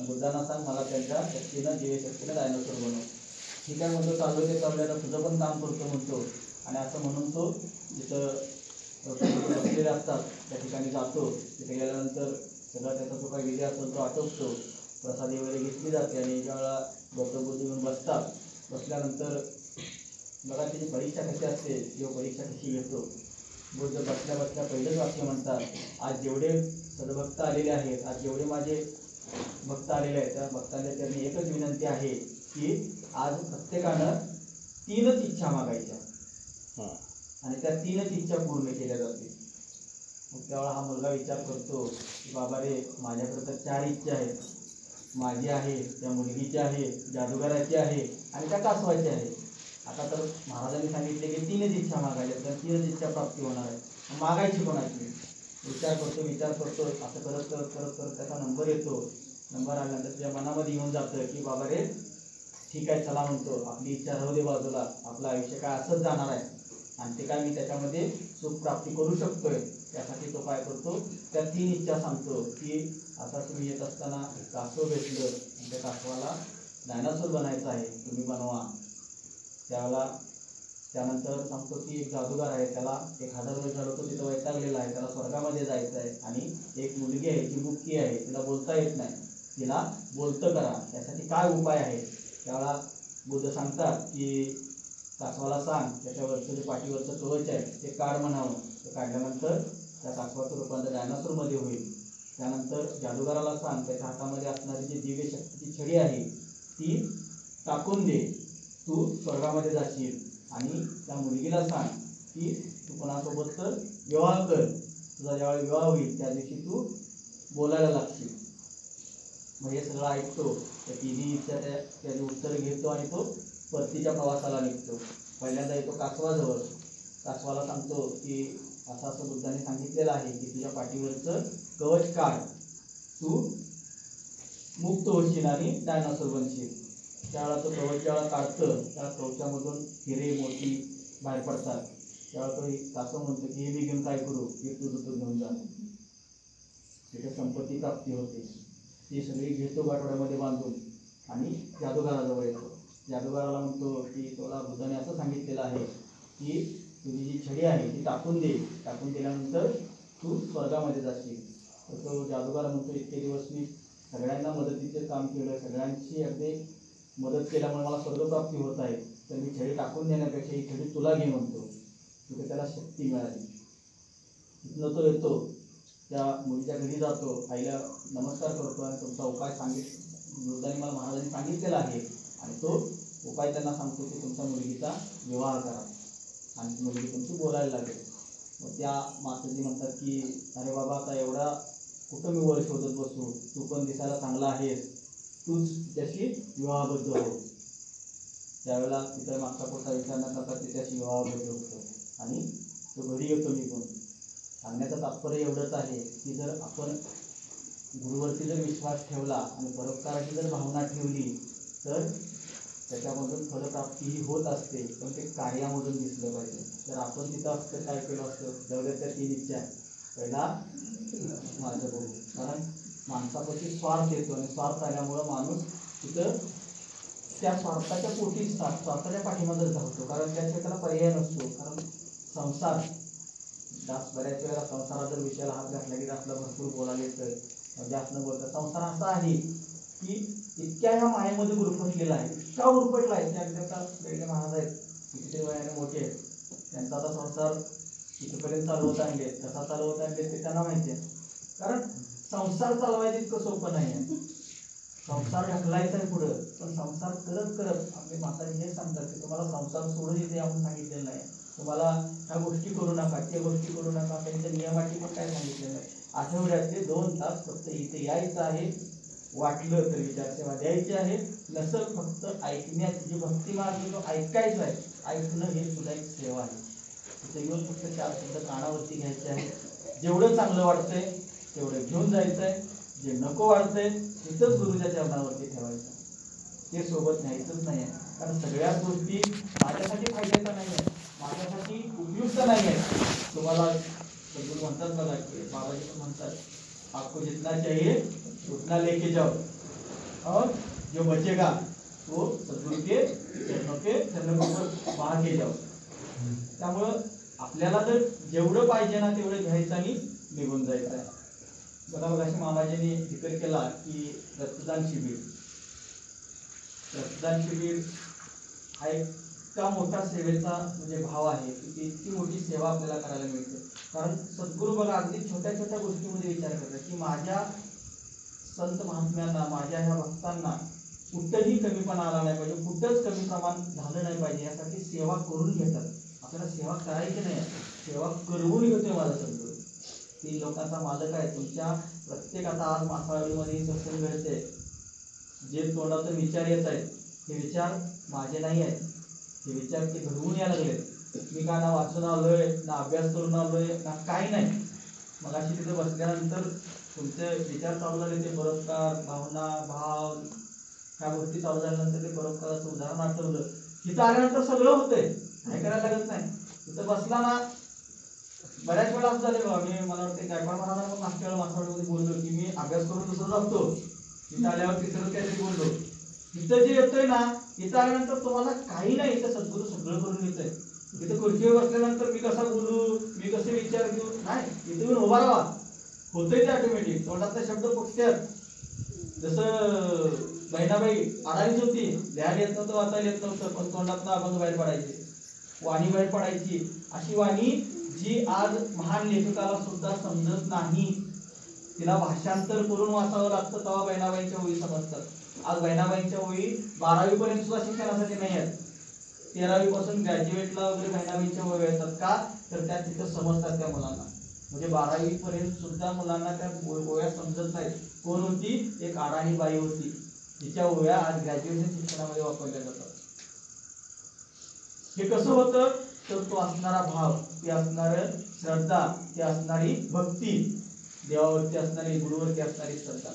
बुद्धांना सांग मला त्यांच्या शक्तीनं जीवशक्तीनं डायनोसॉर बनव. ठीक आहे म्हणतो चालू ते चालू आता तुझं पण काम करतो म्हणतो. आणि असं म्हणून तो जिथं बसलेले असतात त्या ठिकाणी जातो. तिथे गेल्यानंतर सगळा त्याचा जो काही विधी असेल तो आटोपतो. प्रसादी वगैरे घेतली जाते आणि ज्यावेळेला गौतम बुद्ध येऊन बसतात. बसल्यानंतर बघा त्याची परीक्षा कशी असते किंवा परीक्षा कशी घेतो. बुद्ध बसल्या बसल्या पहिलंच वाक्य म्हणतात, आज जेवढे सद्भक्त आलेले आहेत, आज जेवढे माझे भक्त आलेले आहेत त्या भक्तांच्या त्यांनी एकच विनंती आहे की आज प्रत्येकानं 3च इच्छा मागायच्या आणि त्या 3च इच्छा पूर्ण केल्या जातील. मग त्यावेळेला हा मुलगा विचार करतो की बाबा रे माझ्याकडे तर 4 इच्छा आहेत. माझी आहे, त्या मुलगीची आहे, जादूगाराची आहे आणि त्या कासवाची आहे. आता तर महाराजांनी सांगितले की 3च इच्छा मागायच्या, त्या 3च इच्छा प्राप्ती होणार आहे. मागायची कोणाची? विचार करतो असं करत करत त्याचा नंबर येतो. नंबर आल्यानंतर त्याच्या मनामध्ये येऊन जातं की बाबा रे ठीक आहे चला म्हणतो आपली इच्छा राहू दे बाजूला, आपलं आयुष्य काय असंच जाणार आहे आणि ते काय मी त्याच्यामध्ये सुख प्राप्ती करू शकतोय. त्यासाठी तो काय करतो त्या 3 इच्छा सांगतो की आता तुम्ही येत असताना कासव भेटलं आणि त्या कासवाला डायनासोर बनायचं आहे, तुम्ही बनवा. त्यानंतर सांगतो की एक जादूगार आहे, त्याला 1000 वर्ष झालं तो तिथं वैतागलेला आहे, त्याला स्वर्गामध्ये जायचं आहे आणि एक मुलगी आहे जी मुक्की आहे, तिला बोलता येत नाही, तिला बोलतं करा, त्यासाठी काय उपाय आहे? त्यावेळेला बुद्ध सांगतात की कासवाला सांग त्याच्यावरचं जे पाठीवरचं कवच आहे ते काढ म्हणावं. ते काढल्यानंतर त्या कासवाचं रूपांतर डायनासोरमध्ये होईल. त्यानंतर जादूगाराला सांग त्याच्या हातामध्ये असणारी जी दिव्य शक्तीची छडी आहे ती टाकून दे, तू स्वर्गामध्ये जाशील. आणि त्या मुलगीला सांग की तू कोणासोबत तर विवाह कर, तुझा ज्यावेळी विवाह होईल त्या दिवशी तू बोलायला लागशील. मग हे सगळं ऐकतो. त्या 3 इच्छा त्याचे उत्तर घेतो आणि तो परतीच्या प्रवासाला निघतो. पहिल्यांदा येतो कासवाजवळ. कासवाला सांगतो की असं असं बुद्धांनी सांगितलेलं आहे की तुझ्या पाठीवरचं कवच काढ, तू मुक्त होशील आणि डायनासोर बनशील. त्यावेळेला तो कवच ज्यावेळेला काढतं त्या कवचामधून हिरे मोती बाहेर पडतात. त्यावेळेला तो कासव म्हणतो की हे मी घेऊन काय करू? हे तुझं तू घेऊन जा. तिथे संपत्ती प्राप्ती होते. ती सगळी घेतो गाठोड्यामध्ये बांधून आणि जादूगाराजवळ येतो. जादूगाराला म्हणतो की तुला बुद्धाने असं सांगितलेलं आहे की तुझी जी छडी आहे ती टाकून दे, टाकून दिल्यानंतर तू स्वर्गामध्ये जाशील. तर तो जादूगार म्हणतो इतके दिवस मी सगळ्यांना मदतीचे काम केलं, सगळ्यांची अगदी मदत केल्यामुळे मला स्वर्गप्राप्ती होत आहे, तर मी छडी टाकून देण्यापेक्षा ही छडी तुला घे म्हणतो. तिथे त्याला शक्ती मिळाली. तिथनं तो येतो, त्या मुलीच्या घरी जातो, आईला नमस्कार करतो आणि तुमचा उपाय बुद्धांनी मला महाराजांनी सांगितलेला आहे आणि तो उपाय त्यांना सांगतो की तुमच्या मुलगीचा विवाह करा आणि मुलगी तुमची बोलायला लागेल. मग त्या माताजी म्हणतात की अरे बाबा आता एवढा कुठं मी वर शोधत बसू, तू पण दिसायला चांगला आहेस, तूच त्याशी विवाहबद्ध हो. त्यावेळेला तिथं मागचा पुढचा विचार न करता त्याच्याशी विवाहबद्ध होतो आणि तो घरी येतो निघून. सांगण्याचं तात्पर्य एवढंच आहे की जर आपण गुरुवरती जर विश्वास ठेवला आणि परोपकाराची जर भावना ठेवली तर त्याच्यामधून फलप्राप्ती ही होत असते, पण ते कार्यामधून दिसलं पाहिजे. जर आपण तिथं असतं काय केलं असतं, जेवढ्या त्या 3 इच्छा पहिला माझं बघू, कारण माणसापाशी स्वार्थ येतो आणि स्वार्थ आल्यामुळं माणूस तिथं त्या स्वार्थाच्या पोटीच स्वार्थाच्या पाठीमागच धावतो, कारण त्याशिवाय त्याला पर्याय नसतो. कारण संसार बऱ्याच वेळेला संसारात जर विषयाला हात घातला की आपलं भरपूर बोलायला येतं, जास्त न बोलतं संसार असा आहे की इतक्या ह्या मायेमध्ये गुरफटलेला आहे, इतका गुरफटला आहे की अगदी आता वेगळे महाराज आहेत किती वयाने मोठे आहेत, त्यांचा आता संसार इथपर्यंत चालवत आणले, कसा चालवत आणले ते त्यांना माहिती आहे. कारण संसार चालवायचं इतकं सोपं नाही आहे. संसार ढकलायचा आहे पुढं, पण संसार करत करत आपले म्हातारे हे सांगतात की तुम्हाला संसार सोडून इथे आपण सांगितलेलं नाही, तुम्हाला ह्या गोष्टी करू नका, त्या गोष्टी करू नका, त्यांच्या नियमाटी पण काय सांगितलेलं नाही. आठवड्यातले 2 तास फक्त इथे यायचं आहे, वाटलं तर विचारसेवा द्यायची आहे, नसल फक्त ऐकण्याची जी भक्ती मार्ग जो ऐकायचा आहे, ऐकणं हे सुद्धा एक सेवा आहे. तिथे येऊन फक्त 4 शब्द कानावरती घ्यायचे आहे, जेवढं चांगलं वाटतंय तेवढं घेऊन जायचं आहे, जे नको वाटतंय तिथंच गुरुच्या चरणावरती ठेवायचं, ते सोबत न्यायचंच नाही आहे. कारण सगळ्याच गोष्टी माझ्यासाठी फायद्याच्या नाही आहेत, माझ्यासाठी उपयुक्त नाही आहेत. तुम्हाला सद्गुरू म्हणतात बघा की बाबाजी पण म्हणतात आपको जितना चाहिए उतना लेके जाओ और जो बचेगा वो सद्गुरू के चरणों पर वहा के जाओ. त्यामुळं आपल्याला जर जेवढं पाहिजे ना तेवढं घ्यायचं आणि निघून जायचं आहे. बघा अशी मामाजींनी जिकर केला की रक्तदान शिबिर हा इतका मोठा सेवेचा म्हणजे भाव आहे की इतकी मोठी सेवा आपल्याला करायला मिळते. कारण सद्गुरू बघा अगदी छोट्या छोट्या गोष्टीमध्ये विचार करतात की माझ्या संत महात्म्यांना, माझ्या ह्या भक्तांना कुठंही कमीपणा आला नाही पाहिजे, कुठंच कमी प्रमाण झालं नाही पाहिजे, यासाठी सेवा करून घेतात. आपल्याला सेवा करायची नाही, सेवा करवून घेतोय माझा सद्गुरू. 3 लोकांचा मालक आहे. तुमच्या प्रत्येक आता आज मासाळीमध्ये सत्संग घडते, जे तोंडातून विचार येत आहेत हे विचार माझे नाही आहेत, हे विचार ते घडवून यायला लागलेत. मी का ना वाचून आलोय, ना अभ्यास करून आलोय, ना काही नाही. मग अशी तिथे बसल्यानंतर तुमचे विचार चालू झाले, ते परोपकार, भावना, भाव ह्या गोष्टी चालू झाल्यानंतर ते परोपकाराचं उदाहरण आठवलं. तिथं आल्यानंतर सगळं होतंय, काय करायला लागत नाही. तिथं बसला ना बऱ्याच वेळा असं झाले बघा, मी मला वाटतं गायकवाड महाराजांना पण मागच्या वेळेला मासावडीमध्ये बोललो की मी अभ्यास करून दुसरं जातो, तिथं आल्यावर तिसरं काहीतरी बोललो. इथं जे येतोय ना, इथं आल्यानंतर तुम्हाला काही नाही, इथं सद्गुरू सगळं करून येतोय. इथं खुर्चीवर बसल्यानंतर मी कसा बोलू, मी कसे विचार घेऊ, नाही, इथे येऊन उभा राहा, होतंय ते ऑटोमॅटिक. तोंडातले शब्द फुटतात. जसं बहिणाबाई आडाणीच होती, लिहायला येत नव्हतं, वाचायला येत नव्हतं, पण तोंडातनं अभंग बाहेर पडायचे, वाणी बाहेर पडायची. अशी वाणी जी आज महान लेखकाला सुद्धा समजत नाही, तिला भाषांतर करून वाचावं लागतं, तेव्हा बहिणाबाईंच्या ओळी समजतात. आज बहिणाबाईंच्या ओळी 12वी पर्यंत सुद्धा शिक्षणासाठी नाही आहेत, 13वी पासून ग्रॅज्युएटला वगैरे बहिणाबाईंच्या ओळी येतात. का तर त्या तिथं समजतात त्या मुलांना. म्हणजे 12वी पर्यंत सुद्धा मुलांना त्या ओळ्या समजत नाहीत. कोण होती? एक अडाणी बाई होती, तिच्या ओळ्या आज ग्रॅज्युएशन शिक्षणामध्ये वापरल्या जातात. हे कसं होतं? तर तो असणारा भाव, ती असणार श्रद्धा, ती असणारी भक्ती, देवावरती असणारी, गुरुवरती असणारी श्रद्धा.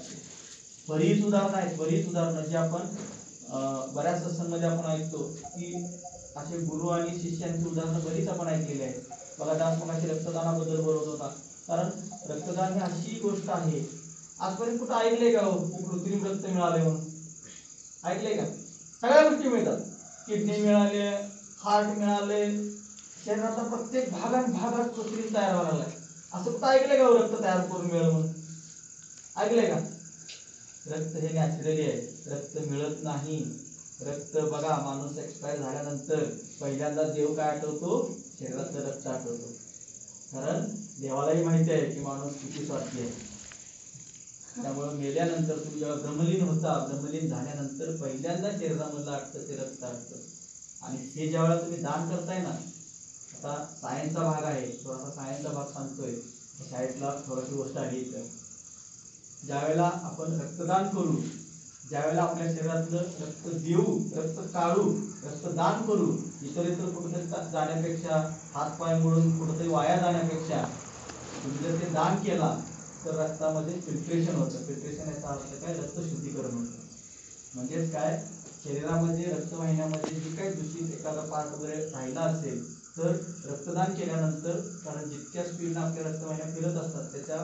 बरीच उदाहरणं आहेत, बरीच उदाहरणं जे आपण बऱ्याच सत्संगमध्ये आपण ऐकतो की असे गुरु आणि शिष्यांची उदाहरणं बरीच आपण ऐकलेली आहेत. बघा दास मगाशी रक्तदानाबद्दल बोलत होता. कारण रक्तदान ही अशी गोष्ट आहे, आजपर्यंत कुठं ऐकलंय का कृत्रिम रक्त मिळाले म्हणून? ऐकलंय का? सगळ्या गोष्टी मिळतात, किडनी मिळाले, हार्ट मिळाले, शरीरातला प्रत्येक भागात कृत्रिम तयार व्हायला लागलाय. असं कुठं ऐकलंय का रक्त तयार करून मिळेल म्हणून? ऐकलंय का? रक्त हे नॅचरली आहे, रक्त मिळत नाही. रक्त बघा, माणूस एक्सपायर झाल्यानंतर पहिल्यांदा देव काय आठवतो? शरीरातलं रक्त आठवतो. कारण देवालाही माहिती आहे की माणूस किती स्वार्थी आहे. त्यामुळे मेल्यानंतर तुम्ही जेव्हा ब्रह्मलीन होता, ब्रह्मलीन झाल्यानंतर पहिल्यांदा शरीरामधलं आटतं ते रक्त आटतं. आणि हे ज्यावेळेला तुम्ही दान करताय ना, आता सायन्सचा भाग आहे, थोडासा सायन्सचा भाग सांगतोय, शाळेतला थोडीशी गोष्ट आली इथं. ज्यावेळेला आपण रक्तदान करू, ज्यावेळेला आपल्या शरीरातलं रक्त देऊ, रक्त काढू, रक्तदान करू, इतर कुठेतरी जाण्यापेक्षा, हातपाय मोडून कुठेतरी वाया जाण्यापेक्षा तुम्ही जर ते दान केला तर रक्तामध्ये फिल्ट्रेशन होतं. फिल्ट्रेशन याचा अर्थ काय? रक्त शुद्धीकरण होतं. म्हणजेच काय? शरीरामध्ये रक्तवाहिन्यामध्ये जे काही दूषित एखादा पार्ट वगैरे राहिला असेल तर रक्तदान केल्यानंतर, कारण जितक्या स्पीडनं आपल्या रक्तवाहिन्या फिरत असतात त्याच्या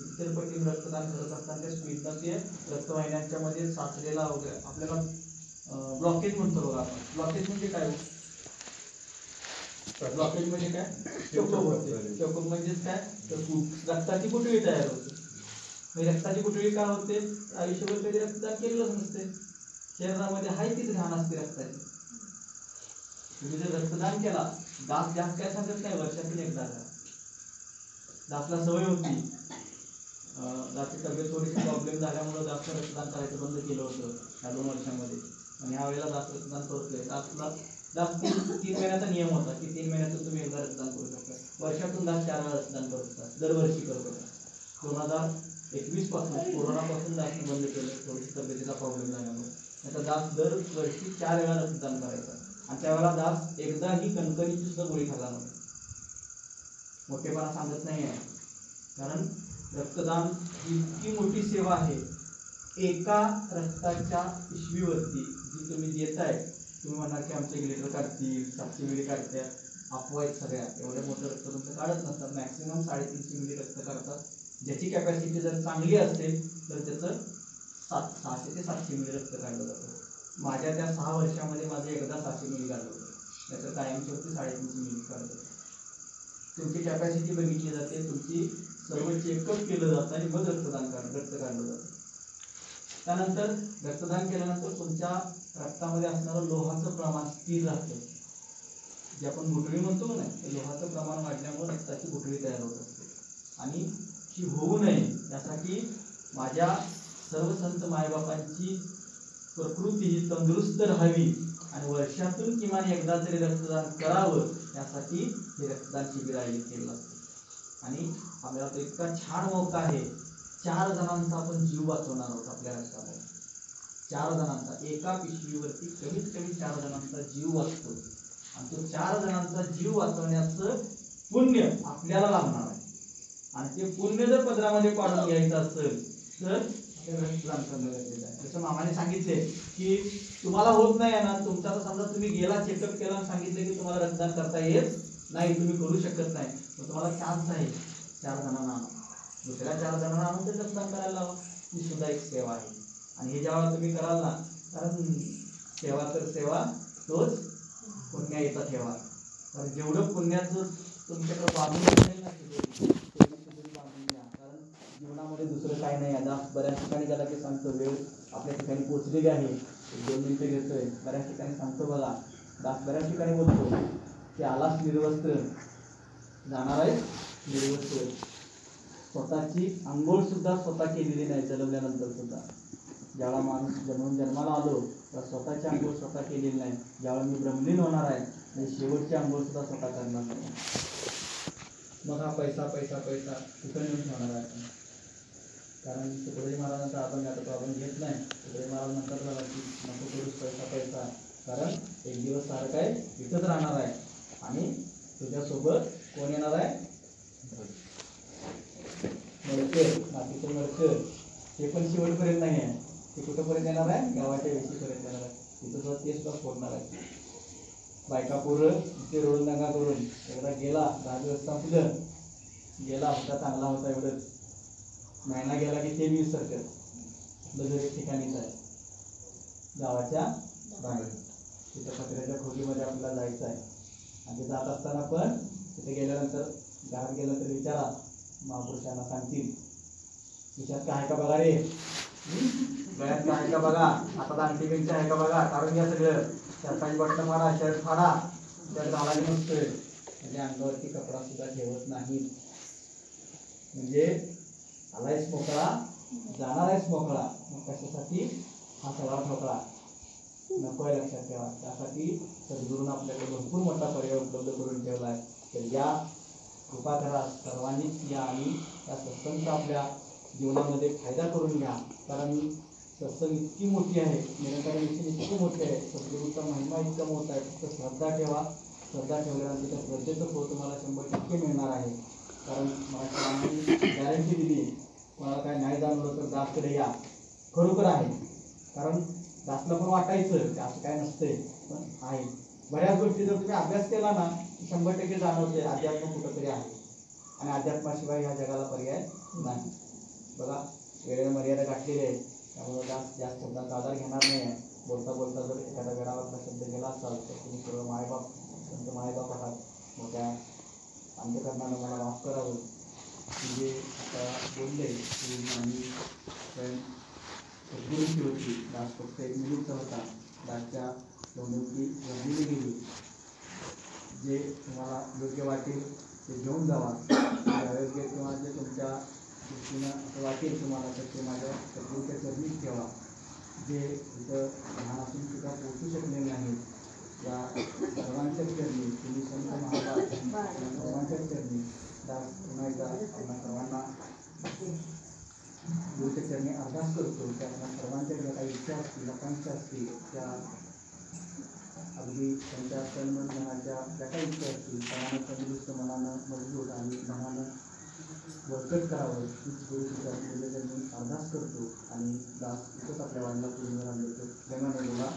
इतर पटीने रक्तदान करत असताना त्या स्पीडनं ते रक्तवाहिन्यांच्या मध्ये साचलेला वगैरे आपल्याला ब्लॉकेज म्हणतो बघा. ब्लॉकेज म्हणजे काय? ब्लॉकेज म्हणजे काय? चोकअप होते. चोकअप म्हणजेच काय? तर रक्ताची गुठळी तयार होते. म्हणजे रक्ताची गुठळी का होते? आयुष्यभर कधी रक्तदान केलेलंच नसते, शरीरामध्ये आहे तीच घाण असते रक्ताची. तुम्ही जर रक्तदान केला, दास जास्त काय सांगत नाही, वर्षातून एकदा करा. दासला सवय होती, दासची तब्येत थोडीशी प्रॉब्लेम झाल्यामुळे दास रक्तदान करायचं बंद केलं होतं या 2 वर्षामध्ये. आणि ह्या वेळेला दास रक्तदान करतोय. दास 3 महिन्याचा नियम होता की 3 महिन्यातून तुम्ही एकदा रक्तदान करू शकता. वर्षातून दास 4 वेळा रक्तदान करत होता, दरवर्षी करत होता. 2021 पासून कोरोनापासून दासने बंद केलं, थोडीशी तब्येतीचा प्रॉब्लेम झाल्यामुळे. आता दास दरवर्षी 4 वेळा रक्तदान करायचा. आणि त्यावेळेला दास एकदाही कणकणीची सुद्धा गोळी खाल्ला नव्हता. मोठेपणा सांगत नाही आहे, कारण रक्तदान ही इतकी मोठी सेवा आहे. एका रक्ताच्या पिशवीवरती जी तुम्ही देताय, तुम्ही म्हणाल की आमचे 1 लिटर काढतील, 700 मिली काढतात, अफवा आहेत सगळ्या. एवढं मोठं रक्त तुमचं काढत नसतात, मॅक्सिमम 350 मिली रक्त काढतात. ज्याची कॅपॅसिटी जर चांगली असेल तर त्याचं 600 ते 700 मिली रक्त काढलं जातं. माझ्या त्या 6 वर्षामध्ये माझं एकदा 600 मिली काढलं होतं, त्याचं कायमस्वरूपी 350 मिली काढलं. तुमची कॅपॅसिटी बघितली जाते, तुमची सर्व चेकअप केलं जातं आणि मग रक्त काढलं जातं. त्यानंतर रक्तदान केल्यानंतर तुमच्या रक्तामध्ये असणारं लोहाचं प्रमाण स्थिर राहतं. जे आपण गुठळी म्हणतो ना, ते लोहाचं प्रमाण वाढल्यामुळे रक्ताची गुठळी तयार होत असते. आणि ही होऊ नये यासाठी माझ्या सर्व संत मायबापांची प्रकृती ही तंदुरुस्त राहावी आणि वर्षातून किमान एकदा तरी रक्तदान करावं, यासाठी हे रक्तदान शिबिर आयोजित केलं असतं. आणि आपल्याला तो इतका छान मौका आहे, 4 जणांचा आपण जीव वाचवणार आहोत आपल्या रक्तामध्ये. 4 जणांचा, एका पिशवीवरती कमीत कमी 4 जणांचा जीव वाचतो. आणि तो 4 जणांचा जीव वाचवण्याचं पुण्य आपल्याला लागणार आहे. आणि ते पुण्य जर पदरामध्ये पाडून घ्यायचं असेल तर रक्तदान करणं गरजेचं आहे. जसं मामाने सांगितले की तुम्हाला होत नाही आहे ना, तुमचा समजा तुम्ही गेला चेकअप केला आणि सांगितलं की तुम्हाला रक्तदान करता येत नाही, तुम्ही करू शकत नाही, तर तुम्हाला चान्स आहे 4 जणांना आणा, दुसऱ्या 4 जणांना आणून ते रक्तदान करायला लावा. ही सुद्धा एक सेवा आहे. आणि हे जेव्हा तुम्ही कराल ना, कारण सेवा तर सेवा, तोच पुण्याचा ठेवा. कारण जेवढं पुण्याचं तुमच्याकडे बांधून असेल ना, बांधून घ्या. कारण जीवनामध्ये दुसरं काय नाही. आता बऱ्याच ठिकाणी त्याला की सांगतो, वेळ आपल्या ठिकाणी पोचलेली आहे, 2 मिनिटं घेतोय, बऱ्याच ठिकाणी सांगतो बघा. दास बऱ्याच ठिकाणी बोलतो की आलास निर्वस्त्र, जाणार आहे निर्वस्त्र. स्वतःची आंघोळ सुद्धा स्वतः केलेली नाही जन्मल्यानंतर सुद्धा. ज्यावेळेला माणूस जन्माला आलो तेव्हा स्वतःची आंघोळ स्वतः केलेली नाही. ज्यावेळेला मी ब्रह्मलीन होणार आहे आणि शेवटची आंघोळ सुद्धा स्वतः करणार नाही. मग हा पैसा पैसा पैसा कुठं नेऊन ठेवणार आहे? कारण तुकडोजी महाराजांचा आपण आता आपण घेत नाही. तुकडोजी महाराज म्हणतात बघा की नको करूच पैसा पैसा, कारण एक दिवस सारखं आहे इथंच राहणार आहे आणि तुझ्यासोबत कोण येणार आहे? मरकर, मातीचं मरकर. ते पण शेवटपर्यंत नाही आहे, ते कुठंपर्यंत येणार आहे? गावाच्या वेशीपर्यंत येणार आहे. तिथं सुद्धा ते सुद्धा फोडणार आहे. बायका पोरं इथे रोडून दंगा करून एकदा गेला, 10 दिवस संपलं, गेला होता चांगला होता एवढंच, महिना गेला की ते विसरतात. बदल एक ठिकाणीच आहे गावाच्या बाहेर, तिथं पत्र्याच्या खोलीमध्ये आपल्याला जायचं आहे. आणि ते जात असताना पण तिथे गेल्यानंतर घरात गेलं तर विचारा, महापुरुषांना सांगतील विचार काय आहे का बघा रे, गळ्यात काय आहे का बघा, आता आणखी पेक्षा आहे का बघा, काढून घ्या सगळं, शर्टाची बटणं फाडा, शर्ट फाडा, शर्ट घालायला नसतोय. म्हणजे अंगावरती कपडा सुद्धा ठेवत नाही. म्हणजे आलायच मोकळा, जाणार आहेस मोकळा. मग कशासाठी हा सगळा ठोकळा नको आहे, लक्षात ठेवा. त्यासाठी सद्गुरूंना आपल्याकडे भरपूर मोठा पर्याय उपलब्ध करून ठेवला आहे. तर या कृपा करा, सर्वांनीच या आणि या सत्संगचा आपल्या जीवनामध्ये फायदा करून घ्या. कारण सत्संग इतकी मोठी आहे, निरंकारी मिशन इतकी मोठी आहे, सद्गुरूचा महिमा इतका मोठा आहे. फक्त श्रद्धा ठेवा. श्रद्धा ठेवल्यानंतर त्या श्रद्धेचं फळ तुम्हाला 100% मिळणार आहे. कारण मला गॅरंटी दिली, कोणाला काय नाही जाणवलं तर दासकडे या, खरोखर आहे. कारण दासला पण वाटायचं की असं काय नसतंय, पण आहे. बऱ्याच गोष्टी जर तुम्ही अभ्यास केला ना 100% जाणवते अध्यात्म कुठंतरी आहे. आणि अध्यात्माशिवाय ह्या जगाला पर्याय नाही. बघा वेळेला मर्यादा गाठलेली आहे, त्यामुळे जास्त शब्दांचा आधार घेणार नाही आहे. बोलता बोलता जर एखाद्या गडावरचा शब्द गेला असाल तर तुम्ही सर्व मायबाप, संत मायबाप आहात, मोठ्या अंतकरणानं मला माफ करावं. जे आता बोलले आणि स्वयं सद्गुरूची होती. दास फक्त एक निमित्त होता. दासच्या तोंडूची वर्णिली गेली. जे तुम्हाला योग्य वाटेल ते घेऊन जावा. अयोग्य किंवा जे तुमच्या दृष्टीनं असं वाटेल तुम्हाला तर ते माझ्या सद्गुरूच्या चरणीच ठेवा. जे इथं लहान असून सुद्धा पोहोचू शकले नाही या सर्वांच्या चरणी तुम्ही संत महाराज सर्वांच्या चरणी दास पुन्हा एकदा आपल्या सर्वांना गुरुच्या चरणी अरदास करतो. त्या सर्वांच्या ज्या काही इच्छा असतील आकांक्षा असतील त्या अगदी त्यांच्या तनमनाच्या ज्या काही इच्छा असतील मनानं तंदुरुस्त मनानं मजबूत आणि मनानं बळकट करावं हीच गुरुच्या चरणी अरदास करतो. आणि दास इथंच आपल्या वाणीला पूर्ण राहून देतो. प्रेमाने बोला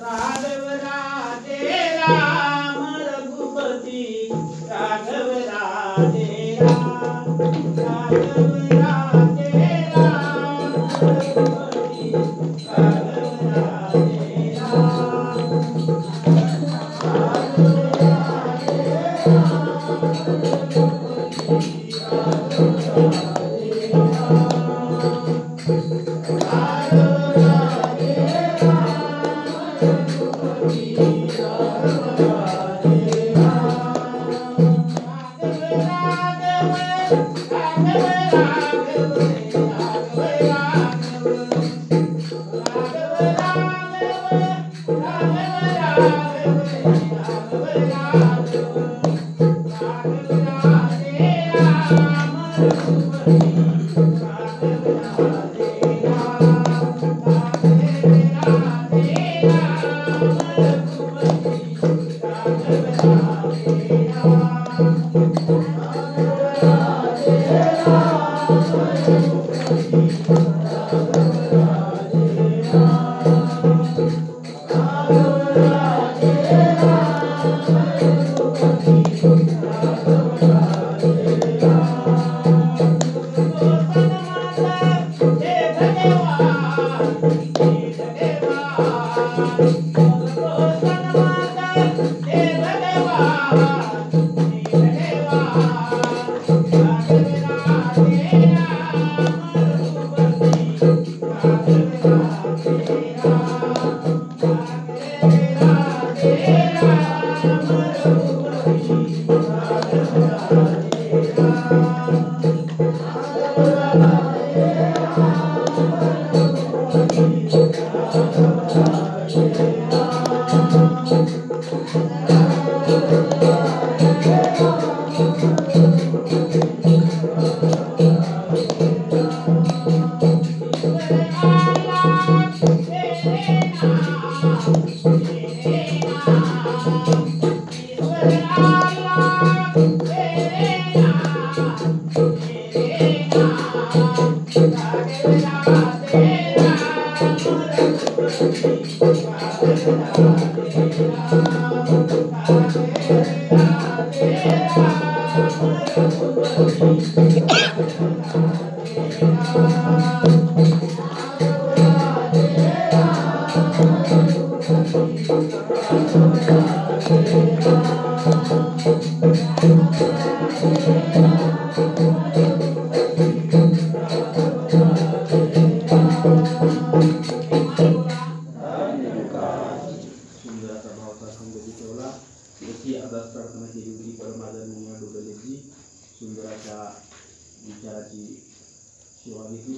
राघव राधे राम रघुपति राघव राधे राम राघव राधे राम रघुपति राघव राधे राम राघव राधे राम रघुपति राघव राधे Bye. सुंदराच्या विचाराची सेवा घेतली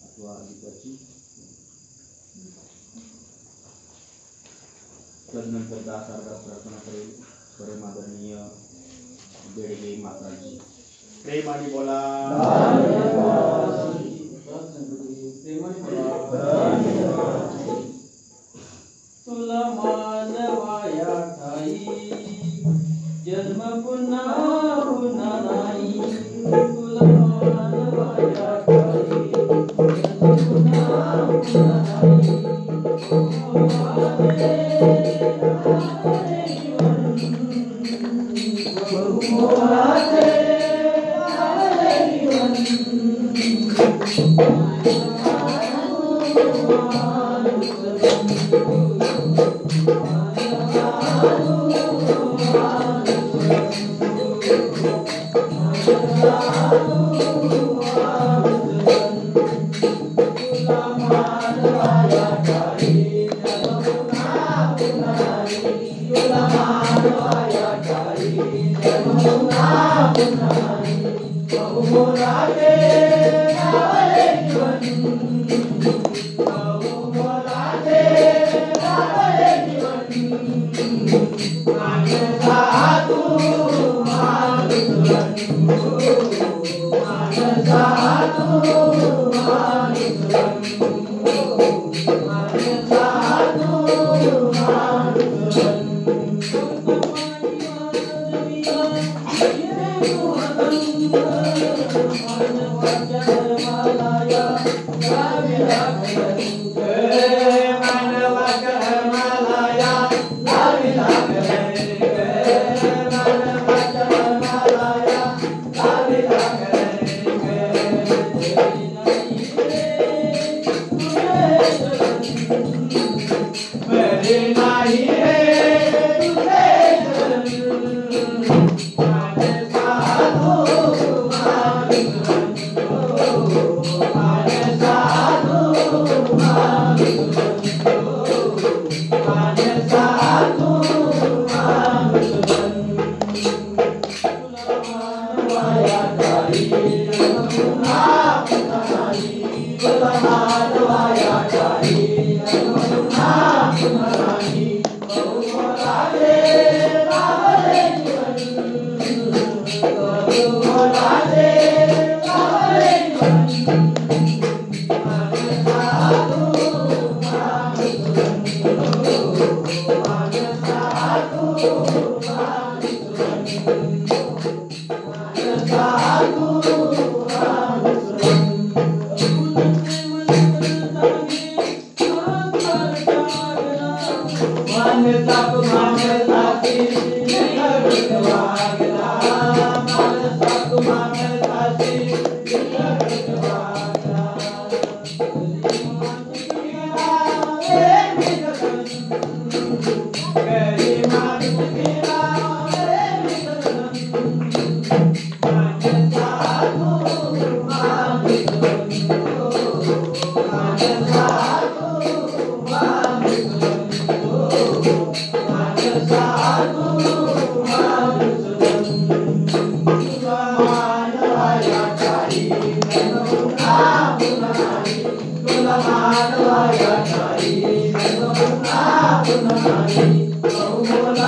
अथवा गीताची. तदनंतर दास अर्धास प्रार्थना करेल. परम आदरणीय बेडगे माताजी प्रेमाने बोला. तुला मानवाया ठाई जन्म पुन्हा पुन्हा नाही. तुला मानवाया ठाई जन्म पुन्हा पुन्हा नाही.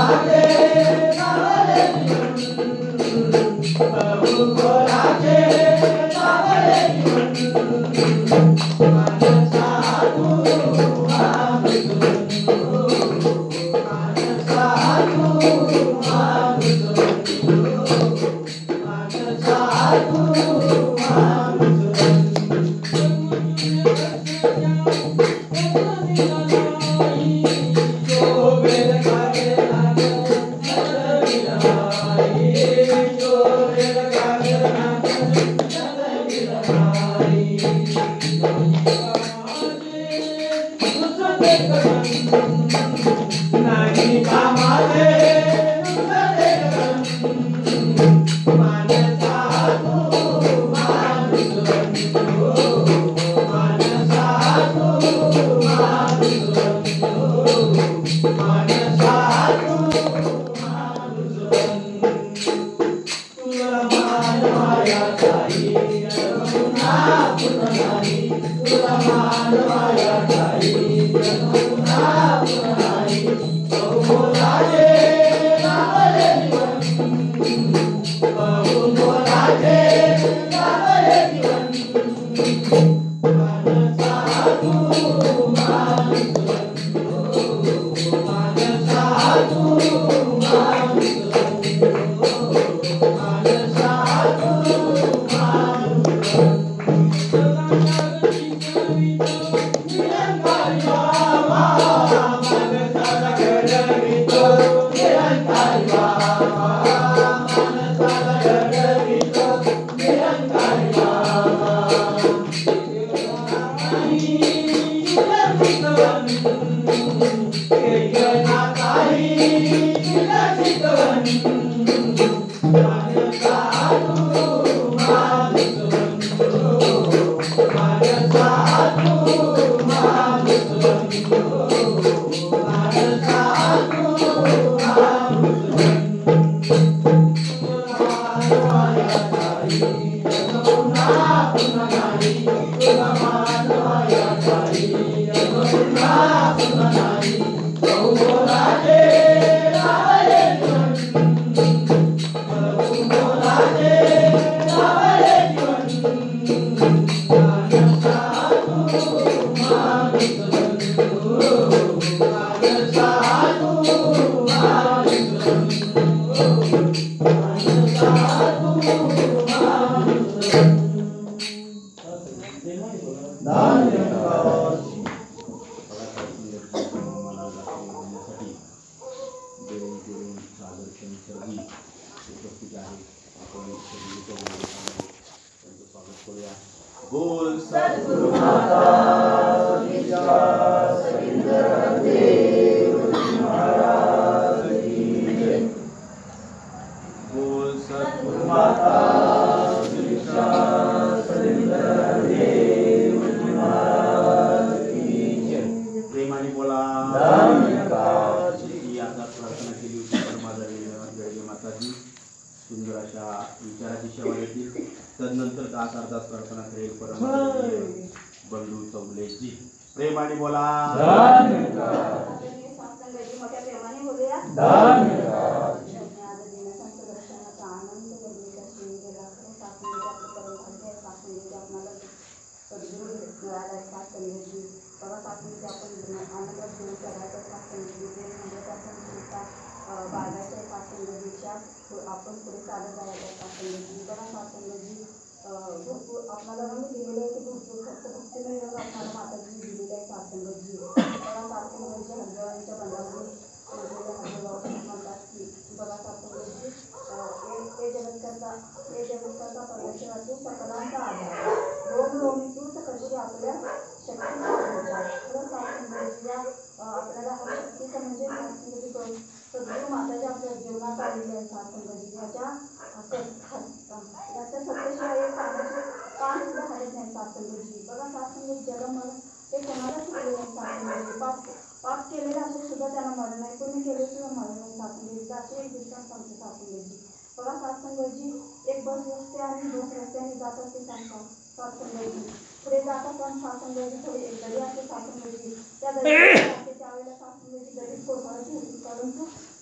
Hare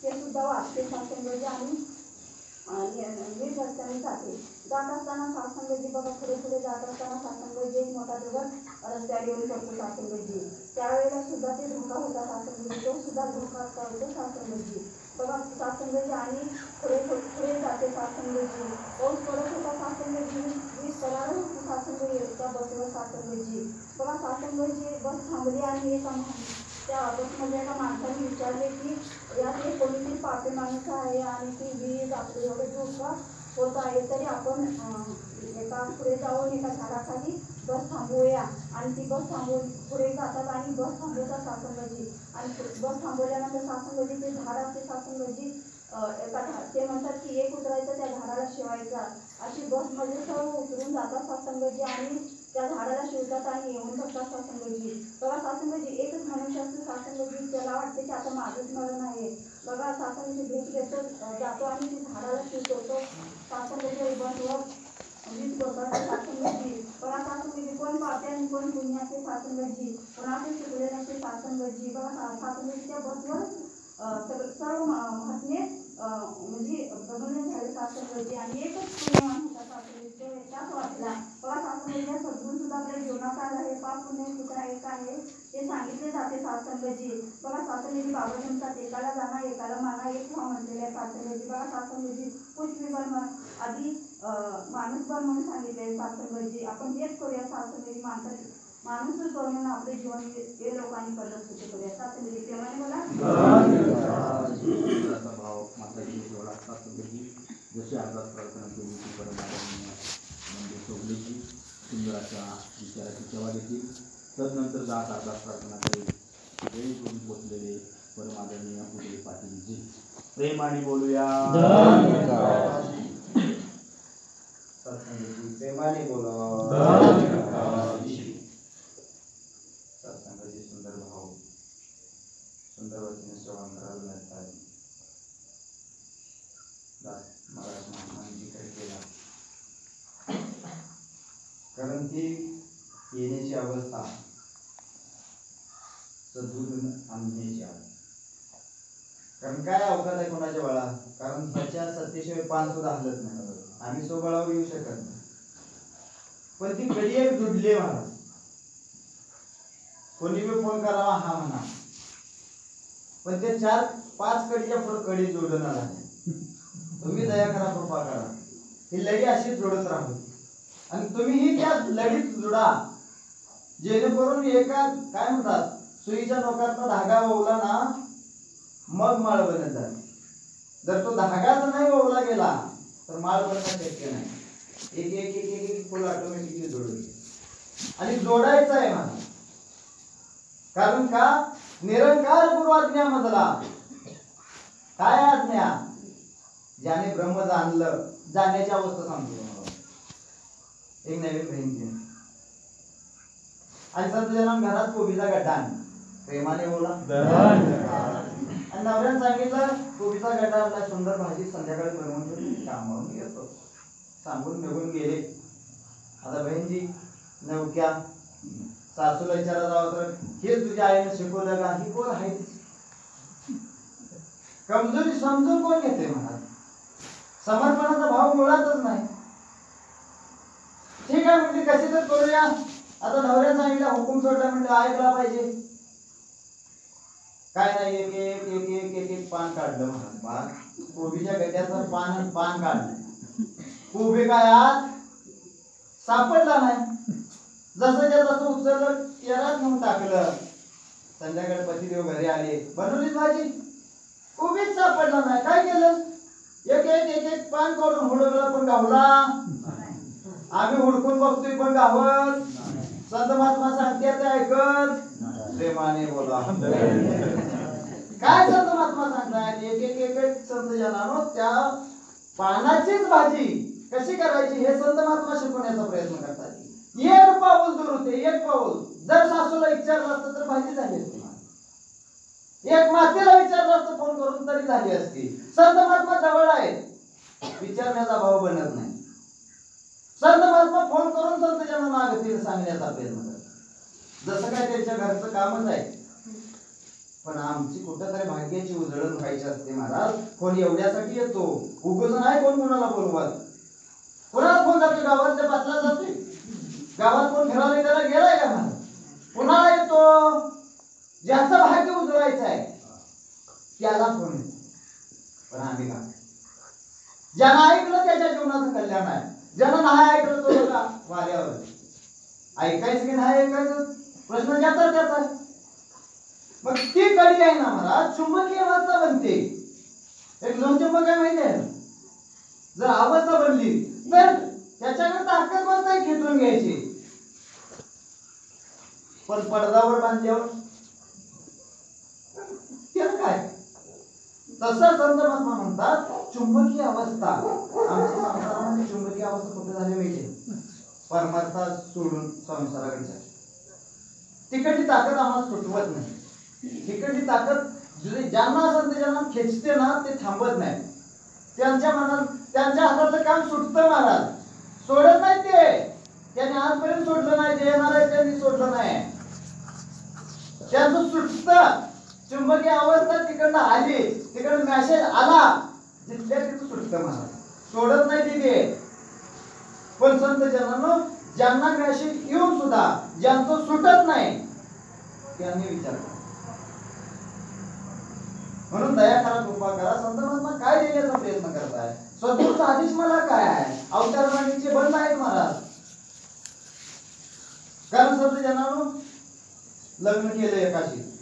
ते सुद्धा वाचते सत्संगजी आणि नीट रस्त्याने जात असताना सत्संगजी बघा पुढे जात असताना सत्संगजी एक मोठा दगड रस्त्यावर येऊन पडतो सत्संगजी. त्यावेळेला सुद्धा ते धोका होता सत्संगजी, तो सुद्धा धोका होतो सत्संगजी. बघा सत्संगजी आणि पुढे जाते सत्संगजी. पाऊस पडत होता सत्संगजी, वीज पडार होती सत्संगजी त्या बसवर सत्संगजी. बघा सत्संगजी बस थांबली आणि त्या बसमध्ये एका माणसाने विचारले की यात एक कोणीतरी पापी माणूस आहे आणि ती वीज आपली एवढे धोका होत आहे, तरी आपण एका पुढे जाऊन एका झाडाखाली बस थांबवूया. आणि ती बस थांबवून पुढे जातात आणि बस थांबवतात सत्संगजी. आणि बस थांबवल्यानंतर सत्संगजी ते झाड असते सत्संगजी ते म्हणतात की एक उतरायचं त्या झाडाला शिवायचा. अशी बसमध्ये सर्व उतरून जातात सत्संगजी आणि त्या झाडाला शिवतात आणि येऊन बघतात सत्संगजी. बघा सत्संगजी एकच मनुष्य असतो सत्संगजी, त्याला वाटते की आता माझंच मरण आहे. बघा सत्संगजी भेट घेतो जातो आणि ते झाडाला शिवतो. तो सत्संगजी बसवर वीज कोसळते सत्संगजी. बघा सत्संगजी कोण पापी आणि कोण पुण्याचे सत्संगजी, कोणाचे शिकले नसते सत्संगजी. बघा सत्संगजी त्या बसवर सर्व महात्मे म्हणजे प्रबंधन झाले सत्संगजी आणि एकच पुण्यवान होता सत्संगजी, तो एकटाच वाचला. बघा सत्संगजी सद्गुण सुद्धा आपल्या जीवनात आला आहे. पाप पुण्य सुद्धा एक आहे ते सांगितले जाते सत्संगजी. बघा सत्संगजी बाबा म्हणतात एकाला जाणा एकाला माना एक व्हा म्हटलेले सत्संगजी. बघा सत्संगजी पुष्पविभर आधी माणूसभर म्हणून सांगितले सत्संगजी. आपण तेच करूया सत्संगजी, माणूसच बनवून आपले जीवन हे लोकांनी प्रदर्शित करूया सत्संगजी. प्रेमाने बोला भाव माताजी जोडा सत्संगजी जशी आजाद प्रार्थना केली ती परमानंद म्हणजे चोगलेची सुंदर अशा विचाराची सेवा घेतील. तदनंतर जात आजाद प्रार्थना करेल वेळी करून पोचलेले परमादरणीय उदय पाटीलजी प्रेमाने बोलूया. सत्संगजी प्रेमाने बोला. सत्संगजी सुंदर भाव सुंदर वचने श्रवण करायला मिळतात. महाराज महात्मांनी जिकर केला कारण ती येण्याची अवस्था सद्गुण आणण्याची आहे. कारण काय अवकाश आहे कोणाच्या बळा, कारण त्याच्या सत्तेशिवाय पान सुद्धा हलत नाही. आम्ही स्वबळावर येऊ शकत नाही, पण ती कडी एक जुडली महाराज. कोणी बी फोन करावा हा म्हणा, पण ते 4-5 कडीच्या पुढे कडी जोडणार आहे. तुम्ही दया करा कृपा करा, ही लढी अशीच जोडत राहू आणि तुम्हीही त्या लढीत जुडा, जेणेकरून एका काय म्हणतात सुईच्या नोकातला धागा ओवला ना मग माळ बनत जाते. जर तो धागाच नाही ओवला गेला तर माळ बनणं शक्य नाही. एक एक एक एक एक फुल ऑटोमॅटिकली जोडून आणि जोडायचं आहे मला. कारण का निरंकार गुरु आज्ञा मजला काय आज्ञा, ज्याने ब्रह्म जाणलं, जाण्याची अवस्था सांगतो एक नवीन बहीण आणि संत जनाम घरात कोबीचा गड्डा प्रेमाने बोला. आणि नवऱ्याने सांगितलं कोबीचा गड्डा आपला सुंदर भाजी संध्याकाळी बनवून कामावून येतो. सांगून निघून गेले. आता बहीणजी नवक्या सासूला विचारा जावं तर हेच तुझ्या आईने शिकवलं का, ही कोण आहे कमजोरी समजून कोण घेते म्हणा. समर्पणाचा भाव मुळातच नाही. ठीक आहे म्हणजे कशी तर करूया. आता नवऱ्याने सांगितलं हुकूम सोडला म्हणजे ऐकला पाहिजे. काय नाही एक एक एक एक एक एक पान काढलं म्हणा. कोबीच्या गड्ड्याचं पान काढलं. कोबी काय आत सापडला नाही. जसं तसं उचललं तेरात नेऊन टाकलं. संध्याकाळी पतिदेव घरी आले, बनवलीच भाजी, कोबीच सापडला नाही. काय केलं एक एक एक एक पान काढून हुडकलं पण गावला. आम्ही हुडकून बघतोय पण गावत. संत महात्मा सांगते ते ऐकत प्रेमाने बोला. काय संत महात्मा सांगतात एक एक एक एक संत जनानो त्या पानाचीच भाजी कशी करायची हे संत महात्मा शिकवण्याचा प्रयत्न करतात. एक पाऊल दूर होते, एक पाऊल. जर सासूला विचारलं असतं तर भाजी झाली असती. एक मातेला विचारलं असतं फोन करून तरी झाली असती. संत महात्मा जवळ आहे, विचारण्याचा भाव बनत नाही. संत महात्मा फोन करून संत जन मागतील सांगण्याचा प्रयत्न करतात. जसं काय त्यांच्या घरचं कामच आहे. पण आमची कुठंतरी भाग्याची उजळण व्हायची असते महाराज. कोण एवढ्यासाठी येतो, उगाच नाही कोण कोणाला बोलवत. कोणाला फोन जातो, गावातल्या पातला जातोय, गावात कोण फिरायला त्याला गेलाय का महाराज? कोणाला येतो, ज्याचं भाग्य उजळायचं आहे त्याला फोन येतो. पण आम्ही का, ज्यानं ऐकलं त्याच्या जीवनाचं कल्याण आहे, ज्यानं नाही ऐकलं तो बघा वाऱ्यावर. ऐकायचं की नाही ऐकायचं प्रश्न ज्याचा त्याचा आहे. मग ती कडी आहे ना महाराज, चुंबकीय अवस्था बनते. एक लोहचुंबक काय माहिती आहे, जर अवस्था बनली तर त्याच्याकडे ताकद बसता खेचून घ्यायची. पण पडदावर बांधल्यावर त्याला काय, तसं संत महात्मा म्हणतात चुंबकीय अवस्था. आमच्या संसारामध्ये चुंबकीय अवस्था कुठे झाली माहिती, परमार्था सोडून संसाराकडे. तिकडची ताकद आम्हाला सुटवत नाही. तिकडची ताकद ज्यांना असं ज्यांना खेचते ना ते थांबत नाही. त्यांच्या मनात त्यांच्या हातातलं काम सुटतं महाराज, सोडत नाही ते. त्यांनी आजपर्यंत सोडलं नाही, जे येणार आहे त्यांनी सोडलं नाही. त्यांचं सुटतं. चुंबकीय अवस्था तिकडनं आली, तिकडं मेसेज आला, जिथल्या तिथं सुटतं महाराज, सोडत नाही तिथे. पण संत जनांनो, ज्यांना मेसेज येऊन सुद्धा ज्यांचं सुटत नाही त्यांनी विचार करा. म्हणून दया करा, कृपा करा. संत महात्मा काय देण्याचा प्रयत्न करताय? सद्गुरूचा आदेश मला काय आहे? अवतारवाणीचे बंद आहेत महाराज. कारण संत जनांनो, लग्न केलं एकाशी,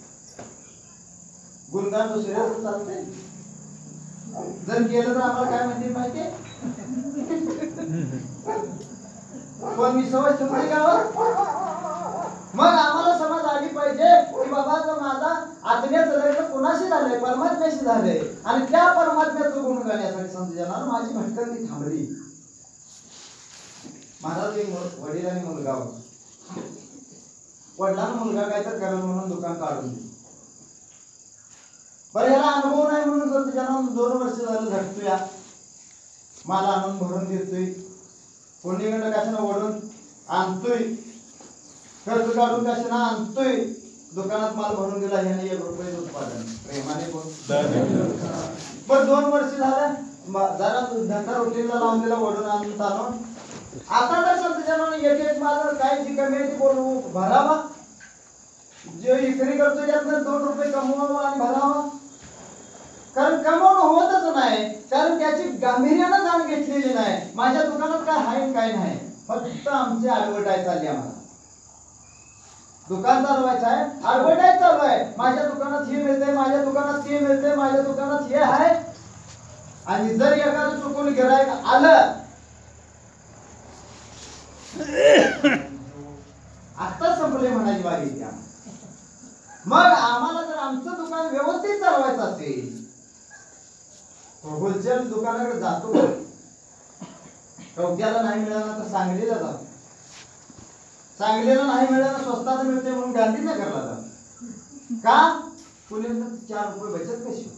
गुणगान दुसऱ्याचं चालतंय. जर केलं तर आम्हाला काय म्हणते माहितीये, पण मी सवय चुकली गावात. मग आम्हाला समज आली पाहिजे की बाबा जर माझा आत्म्याचं लग्न कोणाशी झालंय, परमात्म्याशी झालंय, आणि त्या परमात्म्याचं गुण गाण्यासाठी संत जनांनो माझी भटकंती थांबली. महाराज एक वडील आणि मुलगा होता. वडिलांना मुलगा काय तर करेल म्हणून दुकान काढून दिलं. बरं ह्याला अनुभव नाही म्हणून संत जनांनो 2 वर्ष झालं झटतोय, मला आणून भरून देतोय, कोणीकडं कशानं ओढून आणतोय, खर्च काढून कशानं आणतोय, दुकानात माल भरून दिला, ह्याने 1 रुपये उत्पादन प्रेमाने बोल. पण 2 वर्ष झालं जरा धंदा रोटीला लावून दिला, ओढून आणून आणून. आता तर संत जनांनो एक माल काय जी कमी आहे ती बोलू भरावा, जे विक्री करतोय त्यातनं 2 रुपये कमवावं आणि भरावा. कारण कमवणं होतच नाही, कारण त्याची गांभीर्यानं जाण घेतलेली नाही. माझ्या दुकानात काय आहे काय नाही, फक्त आमची ऍडव्हर्टाईज चालली. आम्हाला दुकान चालवायचं आहे, ऍडव्हर्टाईज चालू आहे. माझ्या दुकानात हे मिळते, माझ्या दुकानात ते मिळते, माझ्या दुकानात हे आहे. आणि जर एखादं चुकून गिऱ्हाईक आलं, आता संपले म्हणायची बारी येते. मग आम्हाला जर आमचं दुकान व्यवस्थित चालवायचं असेल, होलसेल दुकानाकडे जातो. कवट्याला नाही मिळालं तर सांगलीला जातो, सांगलीला नाही मिळालं स्वस्तात मिळते म्हणून गांधीनगरला जातो. का? पुण्याला 4 रुपये बचत कशी.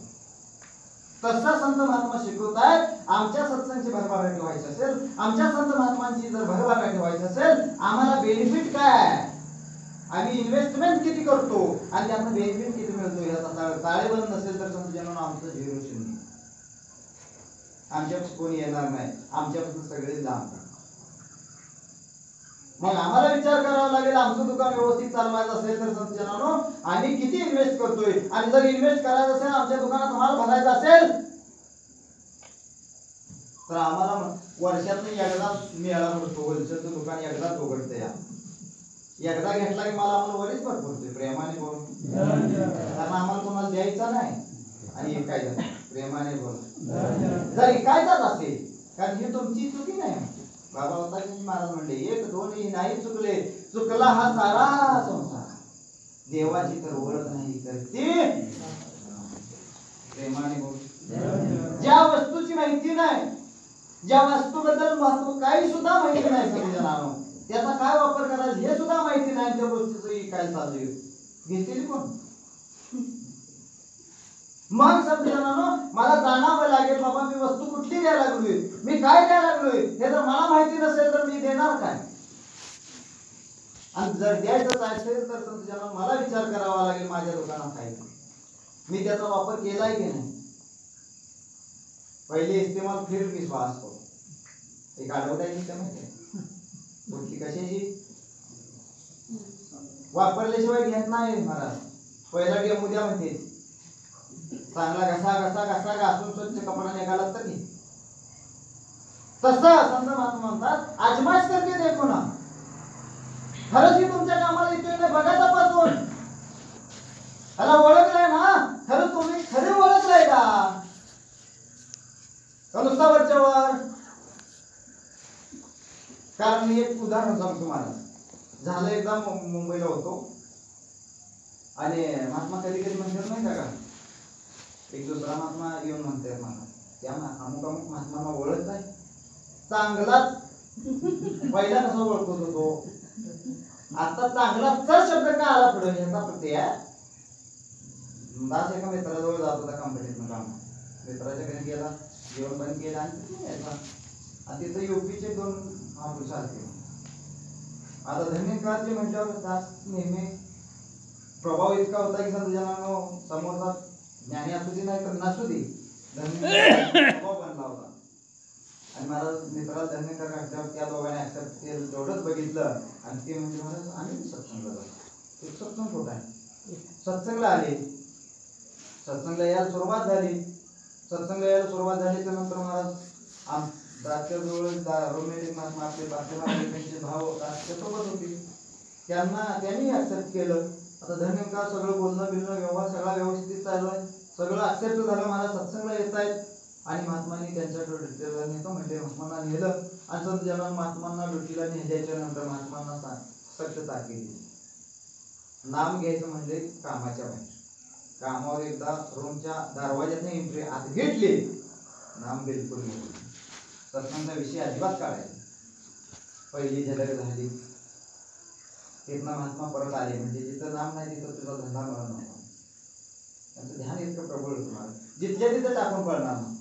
तसा संत महात्मा शिकवतायत. आमच्या सत्संगची भरभराटी व्हायची असेल, आमच्या संत महात्मांची जर भरभराटी व्हायची असेल, आम्हाला बेनिफिट काय, आम्ही इन्व्हेस्टमेंट किती करतो आणि त्यातनं बेनिफिट किती मिळतो याचा ताळेबंद नसेल तर समजा म्हणून आमचं 0 0. आमच्यापासून कोणी येणार नाही, आमच्यापासून सगळे लांब. मग आम्हाला विचार करावा लागेल, आमचं दुकान व्यवस्थित चालवायचं असेल तर संत जनांनो आम्ही किती इन्व्हेस्ट करतोय. आणि जर इन्व्हेस्ट करायचं असेल, आमच्या दुकानात माल भरायचा असेल तर आम्हाला वर्षातून एकदा मेळा भरतो. होलसेलचं दुकान एकदाच उघडतं. एकदा घेतला की मला आम्हाला वरीच भरपूर प्रेमाने बोल, कारण आम्हाला कोणाला द्यायचा नाही आणि काय झालं प्रेमाने बोल. जर ऐकायचाच असेल, कारण ही तुमची चुकी नाही. बाबा होता महाराज म्हणले 1 2 नाही चुकले, चुकला हा सारा संसार. देवाची तर ओळख नाही करते प्रेमाने बोल. ज्या वस्तूची माहिती नाही, ज्या वस्तूबद्दल महत्व काही सुद्धा माहिती नाही समजणार, त्याचा काय वापर करायचा हे सुद्धा माहिती नाही, त्या गोष्टीचं काय चालू घेतली कोण. मग समजणार मला जाणावं लागेल बाबा मी वस्तू कुठली द्यायला लागलोय, मी काय द्यायला लागलोय हे जर मला माहिती नसेल तर मी देणार काय. आणि जर द्यायचं असेल तर समजणार मला विचार करावा लागेल माझ्या दुकानात काय. मी त्याचा वापर केलाय की नाही? पहिले इस्तेमाल फिर विश्वास को एक ॲडव्हर्टाईज माहिती कुठली कशाची वापरल्याशिवाय घेत नाही महाराज. पहिला डेमो द्या म्हणते, चांगला घसा घसा घसा घासून स्वच्छ कपडा निघाला तर घे. तसं संत महात्मा म्हणतात आजमाइश करके देखो ना, खरंच ही तुमच्या कामाला येतोय ना बघा तपासून. त्याला ओळखलाय ना, खरंच तुम्ही खरे ओळखलाय का नुसता वरच्यावर. कारण मी एक उदाहरण सांगतो तुम्हाला. झालं एकदा मुंबईला होतो आणि महात्मा कधी कधी म्हणतात नाही का, एक दुसरा महात्मा येऊन म्हणतात मला त्या अमुक अमुक महात्मा ओळखत आहे चांगलाच. पहिला कसा ओळखत होतो तो, आता चांगलाच शब्द का आला पुढे ह्याचा प्रत्यय. दास एका मित्राजवळ जात होता कंपनीतनं काम. मित्राच्या घरी गेला, जेवण बंद केलं आणि तिथं युपीचे 2 महापुरुष आले. आता धन्यकाळचे म्हटल्यावर दास नेहमी प्रभाव इतका होता की संतजनांनो समोरचा ज्ञानी असू दे नाही तर नसू दे प्रभाव बनला होता. आणि मला मित्राला धन्यकार घातल्यावर त्या दोघांनी ऍक्सेप्ट केलं, तेवढंच बघितलं आणि ते म्हणजे महाराज आम्ही सत्संगला जातो. एक सत्संग होत आहे, सत्संगला आले, सत्संगला यायला सुरुवात झाली. सत्संगला यायला सुरुवात झाली त्यानंतर महाराज राजच्या जवळ रोमॅटिक महात्मा आपले त्यांचे भाव त्यासोबत होते, त्यांनी ऍक्सेप्ट केलं. आता धन्यकार सगळं बोलणं बिलणं व्यवहार सगळा व्यवस्थित चालू आहे, सगळं ऍक्सेप्ट झालं. मला सत्संगला येत आहेत आणि महात्मांनी त्यांच्याकडे नेतो म्हणजे महात्मांना नेलं आणि संत जनांना महात्मांना ड्युटीला नेल्याच्या नंतर महात्मांना सत्यता केली. नाम घ्यायचं म्हणजे कामाच्या बाहेर. कामावर एकदा रूमच्या दरवाज्यात एंट्री आत घेतली, नाम बिलकुल नाही. सत्संगचा विषय अजिबात काढायचा. पहिली झलक झाली, तिथनं महात्मा परत आले म्हणजे जिथं नाम नाही तिथं तुझा धंदा मिळणार नाही. त्यांचं ध्यान इतकं प्रबळ होतं मला, जिथल्या तिथं टाकून पडणार नाही.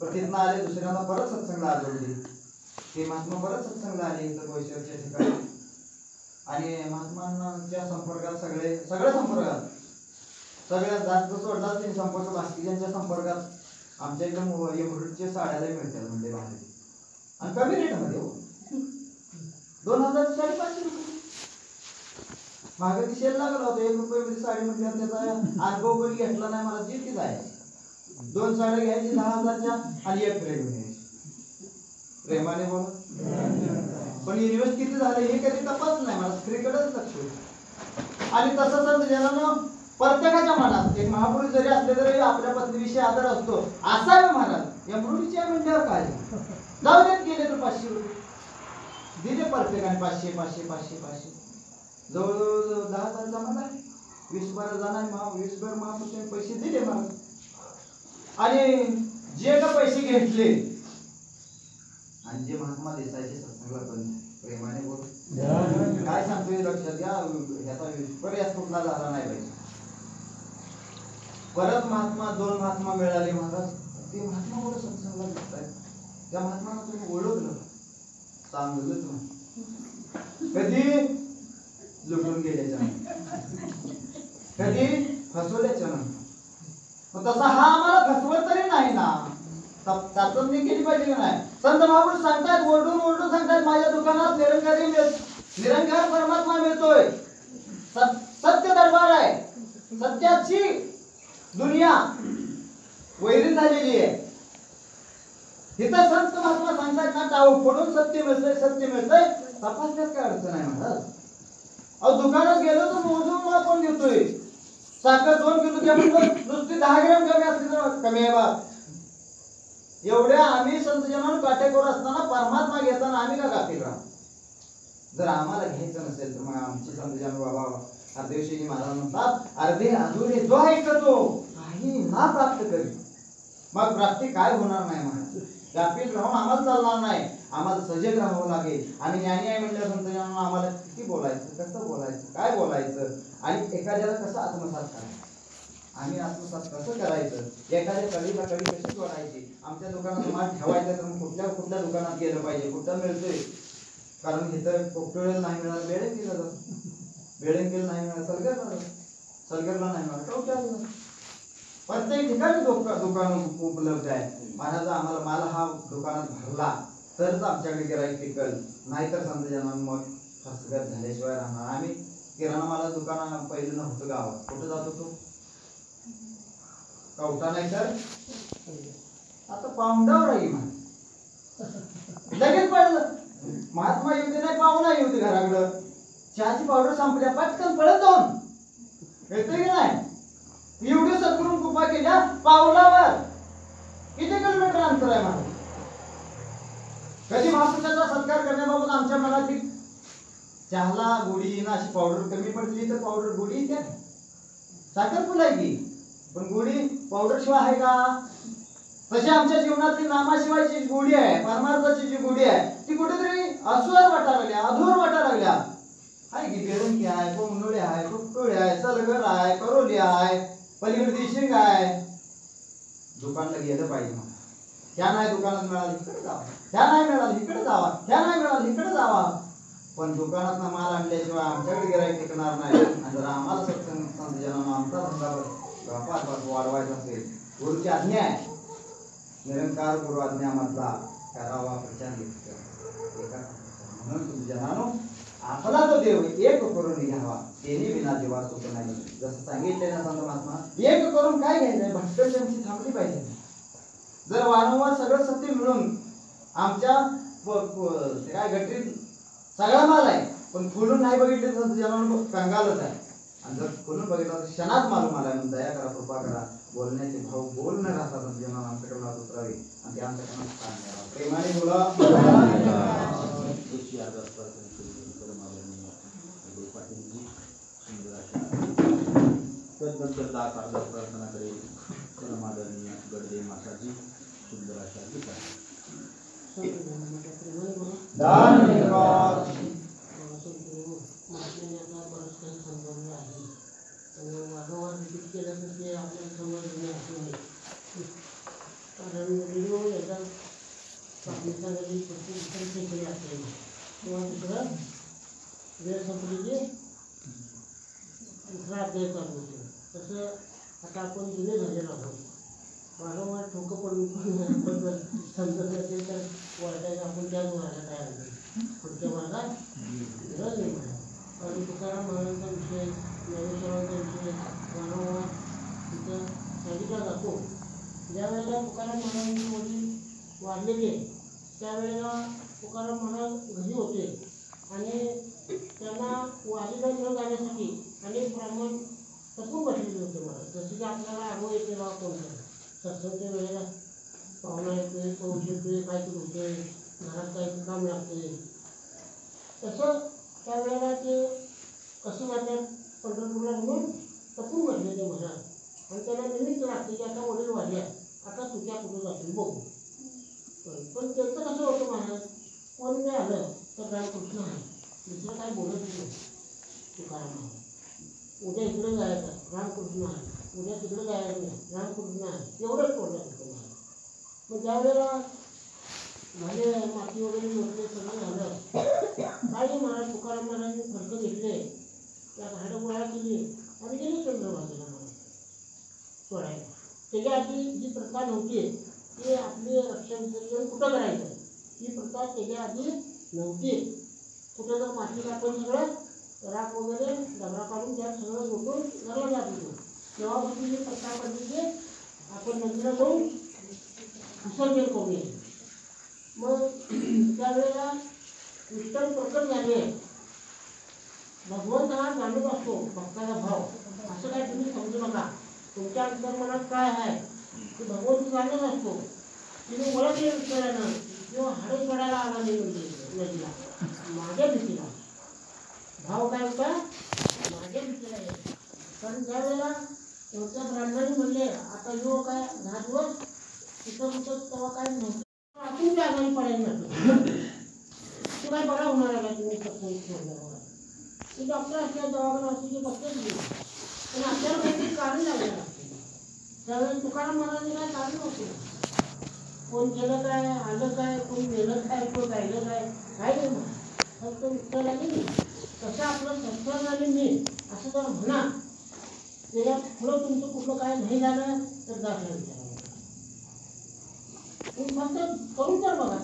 पण तिथनं आले, दुसऱ्यांना परत सत्संगला आजवली. ते महात्मा परत सत्संगला आले इथं वैश्वरच्या ठिकाणी आणि महात्मांच्या संपर्कात सगळ्या संपर्कात सगळ्यात जास्त सोडला ते संपर्क बाकीच्या संपर्कात आमच्या एकदम एम्ब्रॉयडरीच्या साड्याला मिळतात म्हणजे बाहेर आणि कमी रेटमध्ये 2000 550 रुपये. मागे सेल लागला होता, 1 रुपयामध्ये साडी म्हटल्यावर त्याचा अनुभव कोणी घेतला नाही. मला जी ती जायची 2 साड्या घ्यायची 10,000च्या आणि 1 फ्रेम घ्यायची. प्रेमाने बोल. पण इन्व्हेस्ट किती झाले हे कधी तपास नाही, मला स्त्रीकडेच लक्ष. आणि तसं संत जनानं प्रत्येकाच्या मनात एक महापुरुष जरी असले तरी आपल्या पत्नीविषयी आदर असतो. असावे महाराज. एम्ब्रॉयडरीच्या म्हणल्यावर काय जाऊ देत गेले तर 500 रुपये दिले प्रत्येकाने. 500 500 500 500 जवळजवळ 10,000 जमा झाले. 20-12 जणांनी 20-12 महापुरुषांनी पैसे दिले मला. आणि जे का पैसे घेतले आणि जे महात्मा देसाईचे सत्संगला पण प्रेमाने बोल काय सांगतोय लक्षात घ्या. ह्याचा विपर्यास कुठला झाला नाही पाहिजे. परत महात्मा 2 महात्मा मिळाले महाराज. ते महात्मा कुठं सत्संगला भेटतायत, त्या महात्माला तुम्ही ओळखलं चांगलंच नाही. कधी लुटून गेल्याच्या कधी फसवल्याच्या नंतर. तसा हा आम्हाला फसवत तरी नाही ना, चाचणी केली पाहिजे का नाही. संत महापुरुष सांगतात, ओरडून ओरडून सांगतात माझ्या दुकानात निरंकार परमात्मा मिळतोय, सत्य दरबार आहे, सत्याची दुनिया वैरी झालेली आहे. इथं संत महात्मा सांगतात ना टाळू फोडून सत्य मिळतंय, सत्य मिळतंय. तपासण्यात काय अडचण आहे महाराज. अहो दुकानात गेलो तर मोजून आपण घेतोय. साखर 2 किलो घ्या म्हणलं, नुसती 10 ग्रॅम कमी असली तर कमी आहे बा. एवढ्या आम्ही संत जनांना काटेकोर असताना परमात्मा घेताना आम्ही का गाफील राहू. जर आम्हाला घ्यायचं नसेल तर मग आमची संत जन बाबा अर्धेशी महाराज म्हणतात, अर्धे अधुरे जो ऐकतो काही ना प्राप्त करी. मग प्राप्ती काय होणार नाही महाराज. गाफील राहून आम्हाला चालणार नाही, आम्हाला सजग राहावं लागेल. आणि ज्ञानी आहे म्हटलं संत जनांना आम्हाला किती बोलायचं, कसं बोलायचं, काय बोलायचं आणि एखाद्याला कसं आत्मसात करायचं, आम्ही आत्मसात कसं करायचं, एखाद्या कळीला कळी कशी जोडायची. आमच्या दुकानात माल ठेवायचा तर कुठल्या कुठल्या दुकानात गेलं पाहिजे, कुठं मिळतोय. कारण इथं कोकटोळेल नाही मिळालं, बेळंकीला जातो, बेळंकीला नाही मिळालं सलगर सलगरला नाही महाराज, कवठ्याला. प्रत्येक ठिकाणी दुकान उपलब्ध आहे. महाराज आम्हाला माल हा दुकानात भरला तरच आमच्याकडे गिराईक टिकल, नाहीतर समजा ज्यांना मग फसगत झाल्याशिवाय राहणार. आम्ही किराणा माला दुकाना पहिलं नव्हतं गावात, कुठं जात होतो? कवठा नाही तर आता पाऊंडावर आहे म्हणा. लगेच पडलं महात्मा येऊ दे नाही पाहुणा येऊ दे घराकडं, चहाची पावडर संपल्या पटकन पळत जाऊन येते की नाही. एवढी सद्गुरून कृपा केल्या पावलावर किती किलोमीटर अंतर आहे मला. कधी महापुरुषाचा सत्कार करण्याबाबत आमच्या मनात चहाला गोडी ना अशी पावडर कमी पडली तर पावडर गोडी त्या साखर फुलाय की, पण गोडी पावडर शिवाय आहे का? तशी आमच्या जीवनातली नामाशिवायची गोडी आहे, परमार्थाची जी गोडी आहे ती कुठेतरी अस्वर वाटा लागल्या, अधूर वाटा लागल्या. आहे की बेरंकी आहे, कोंबडोळे आहे, कुटोळे आहे, सलगर आहे, करोली आहे, पलीकडे देशिंग आहे. दुकानला गेलं पाहिजे. मग त्या नाही दुकानात मिळाली इकडे जावा, त्या नाही मिळाली इकडे जावा, त्या नाही मिळाली इकडे जावा. पण दुकानात माल आणल्याशिवाय आमच्याकडे गिराईक टिकणार नाही. आणि जर आम्हाला सत्संग आमचा धंदा वाढवायचा असेल, गुरुची आज्ञा आहे, निरंकार गुरु आज्ञामधला करावा प्रचार. म्हणून जनानो आपला तो देव एक करून घ्यावा, तेही विना जीवा सुख नाही. जसं सांगितले ना संत महात्मा, एक करून काय घ्यायचंय, भटकंती थांबली पाहिजे. जर वारंवार सगळं सत्य मिळून आमच्या काय गटरीत सगळा माल आहे, पण खोलून नाही बघितले तर जनानो कंगालच आहे. आणि जर खोलून बघितलं तर क्षणात मालूम आलाय. म्हणून दया करा, कृपा करा, बोलण्याचे भाव बोल न राहतात जनानो आमच्याकडे हात उतरावे आणि ते आमच्याकडे स्थान द्यावं. प्रेमाने बोला. तदनंतर दास अर्धा प्रार्थना करेल परमादरणीय गडदे माताजी सुंदर अशा गीता. कारण रेडिओ याचा पाकिस्तानाची केली असते किंवा दुसरं वेळ संपलेली दुसरा अध्याय चालू होतो. तसं आता आपण जुने झालेलो आहोत. वारंवार ठोकं पडून समजत नसेल तर वाटायला आपण त्याच मार्गात तयार नाही, पुढच्या मार्गात गरज नाही म्हणा. आणि तुकाराम महाराजांचा विषय, ज्ञानेश्वरांचा विषय वारंवार तिथं सांगितला जातो. ज्यावेळेला तुकाराम महाराजांचे वडील वारलेले त्यावेळेला तुकाराम महाराज घरी होते आणि त्यांना वारीला न जाण्यासाठी अनेक ब्राह्मण तपून बसलेले होते. मला जसं की आपल्याला अनुभव येते बा कोणतं सत्संगच्या वेळेला पाहुणा येतोय, पाऊस येतोय, काहीतरी होते, घरात काहीतरी काम लागते, तसं त्यावेळेला ते कसं जातात पंढरपूरला म्हणून तपून बसलेले महाराज. आणि त्याला निमित्त लागते की आता वडील वाढल्या, आता तुझ्या कुठं जातील बघू. पण त्यांचं कसं होतं महाराज, कोण काय आलं तर रामकृष्ण आहे, दुसरं काय बोलत नाही तुकाराम महाराज. उद्या इकडे जायचं रामकृष्ण आहे, उद्या तिकडे जायचं नाही रामकृष्ण आहे, एवढंच बोलत होतं महाराज. मग ज्यावेळेला माझे माती वगैरे लोटले सगळं झालं, काही महाराज तुकाराम महाराजांनी फडकं घेतले, त्या झाडं गोळा केली आणि गेले चंद्रभागेला महाराज सोडायला. त्याच्या आधी जी प्रथा नव्हती ती आपली रक्षण विसर्जन कुठं करायचं ही प्रथा त्याच्या आधी नव्हती. कुठं जर माती टाकून सगळं राख वगैरे डबरा काढून त्यात सगळं लोटून घरला जात होतो. तेव्हापासून जी प्रथा पडली की आपण नदीला जाऊन विसर्जन करूया. मग त्यावेळेला विठ्ठल प्रकट झाले. भगवंत हा जाणत असतो भक्ताचा भाव, असं काय तुम्ही समजू नका. तुमच्या अंतर्मनात काय आहे ते भगवंत जाणत असतो. तुम्ही ओळखले विठ्ठलानं किंवा हाडे पडायला आला नाही म्हणजे नदीला माझ्या भीतीला भाव काय होता, माझ्या भीतीला आहे. कारण त्यावेळेला तेवढ्या ब्राह्मणांनी म्हणले आता यो काय 10 दिवस तिथं कुठं तेव्हा काय नव्हतं, आपण त्या आजारी पडायला नव्हतं. तू काय बरा होणार आहे का तुम्ही सत्संग सोडल्यावर, ती डॉक्टर असल्या दवाखाना असते ते बघतेच नाही. पण आपल्याला काहीतरी कारण लागलं असते. त्यावेळेस तुकाराम महाराजांनी काय कारण नव्हतं. कोण केलं काय, आलं काय, कोण गेलं काय, कोण राहिलं काय, काय नाही म्हणा. फक्त विठ्ठलाने तसं आपलं सत्संग आणि मी असं जर म्हणा त्याच्यात पुढं तुमचं कुठलं काय नाही झालं तर दाखला विचारावं. तुम्ही फक्त करून तर बघा.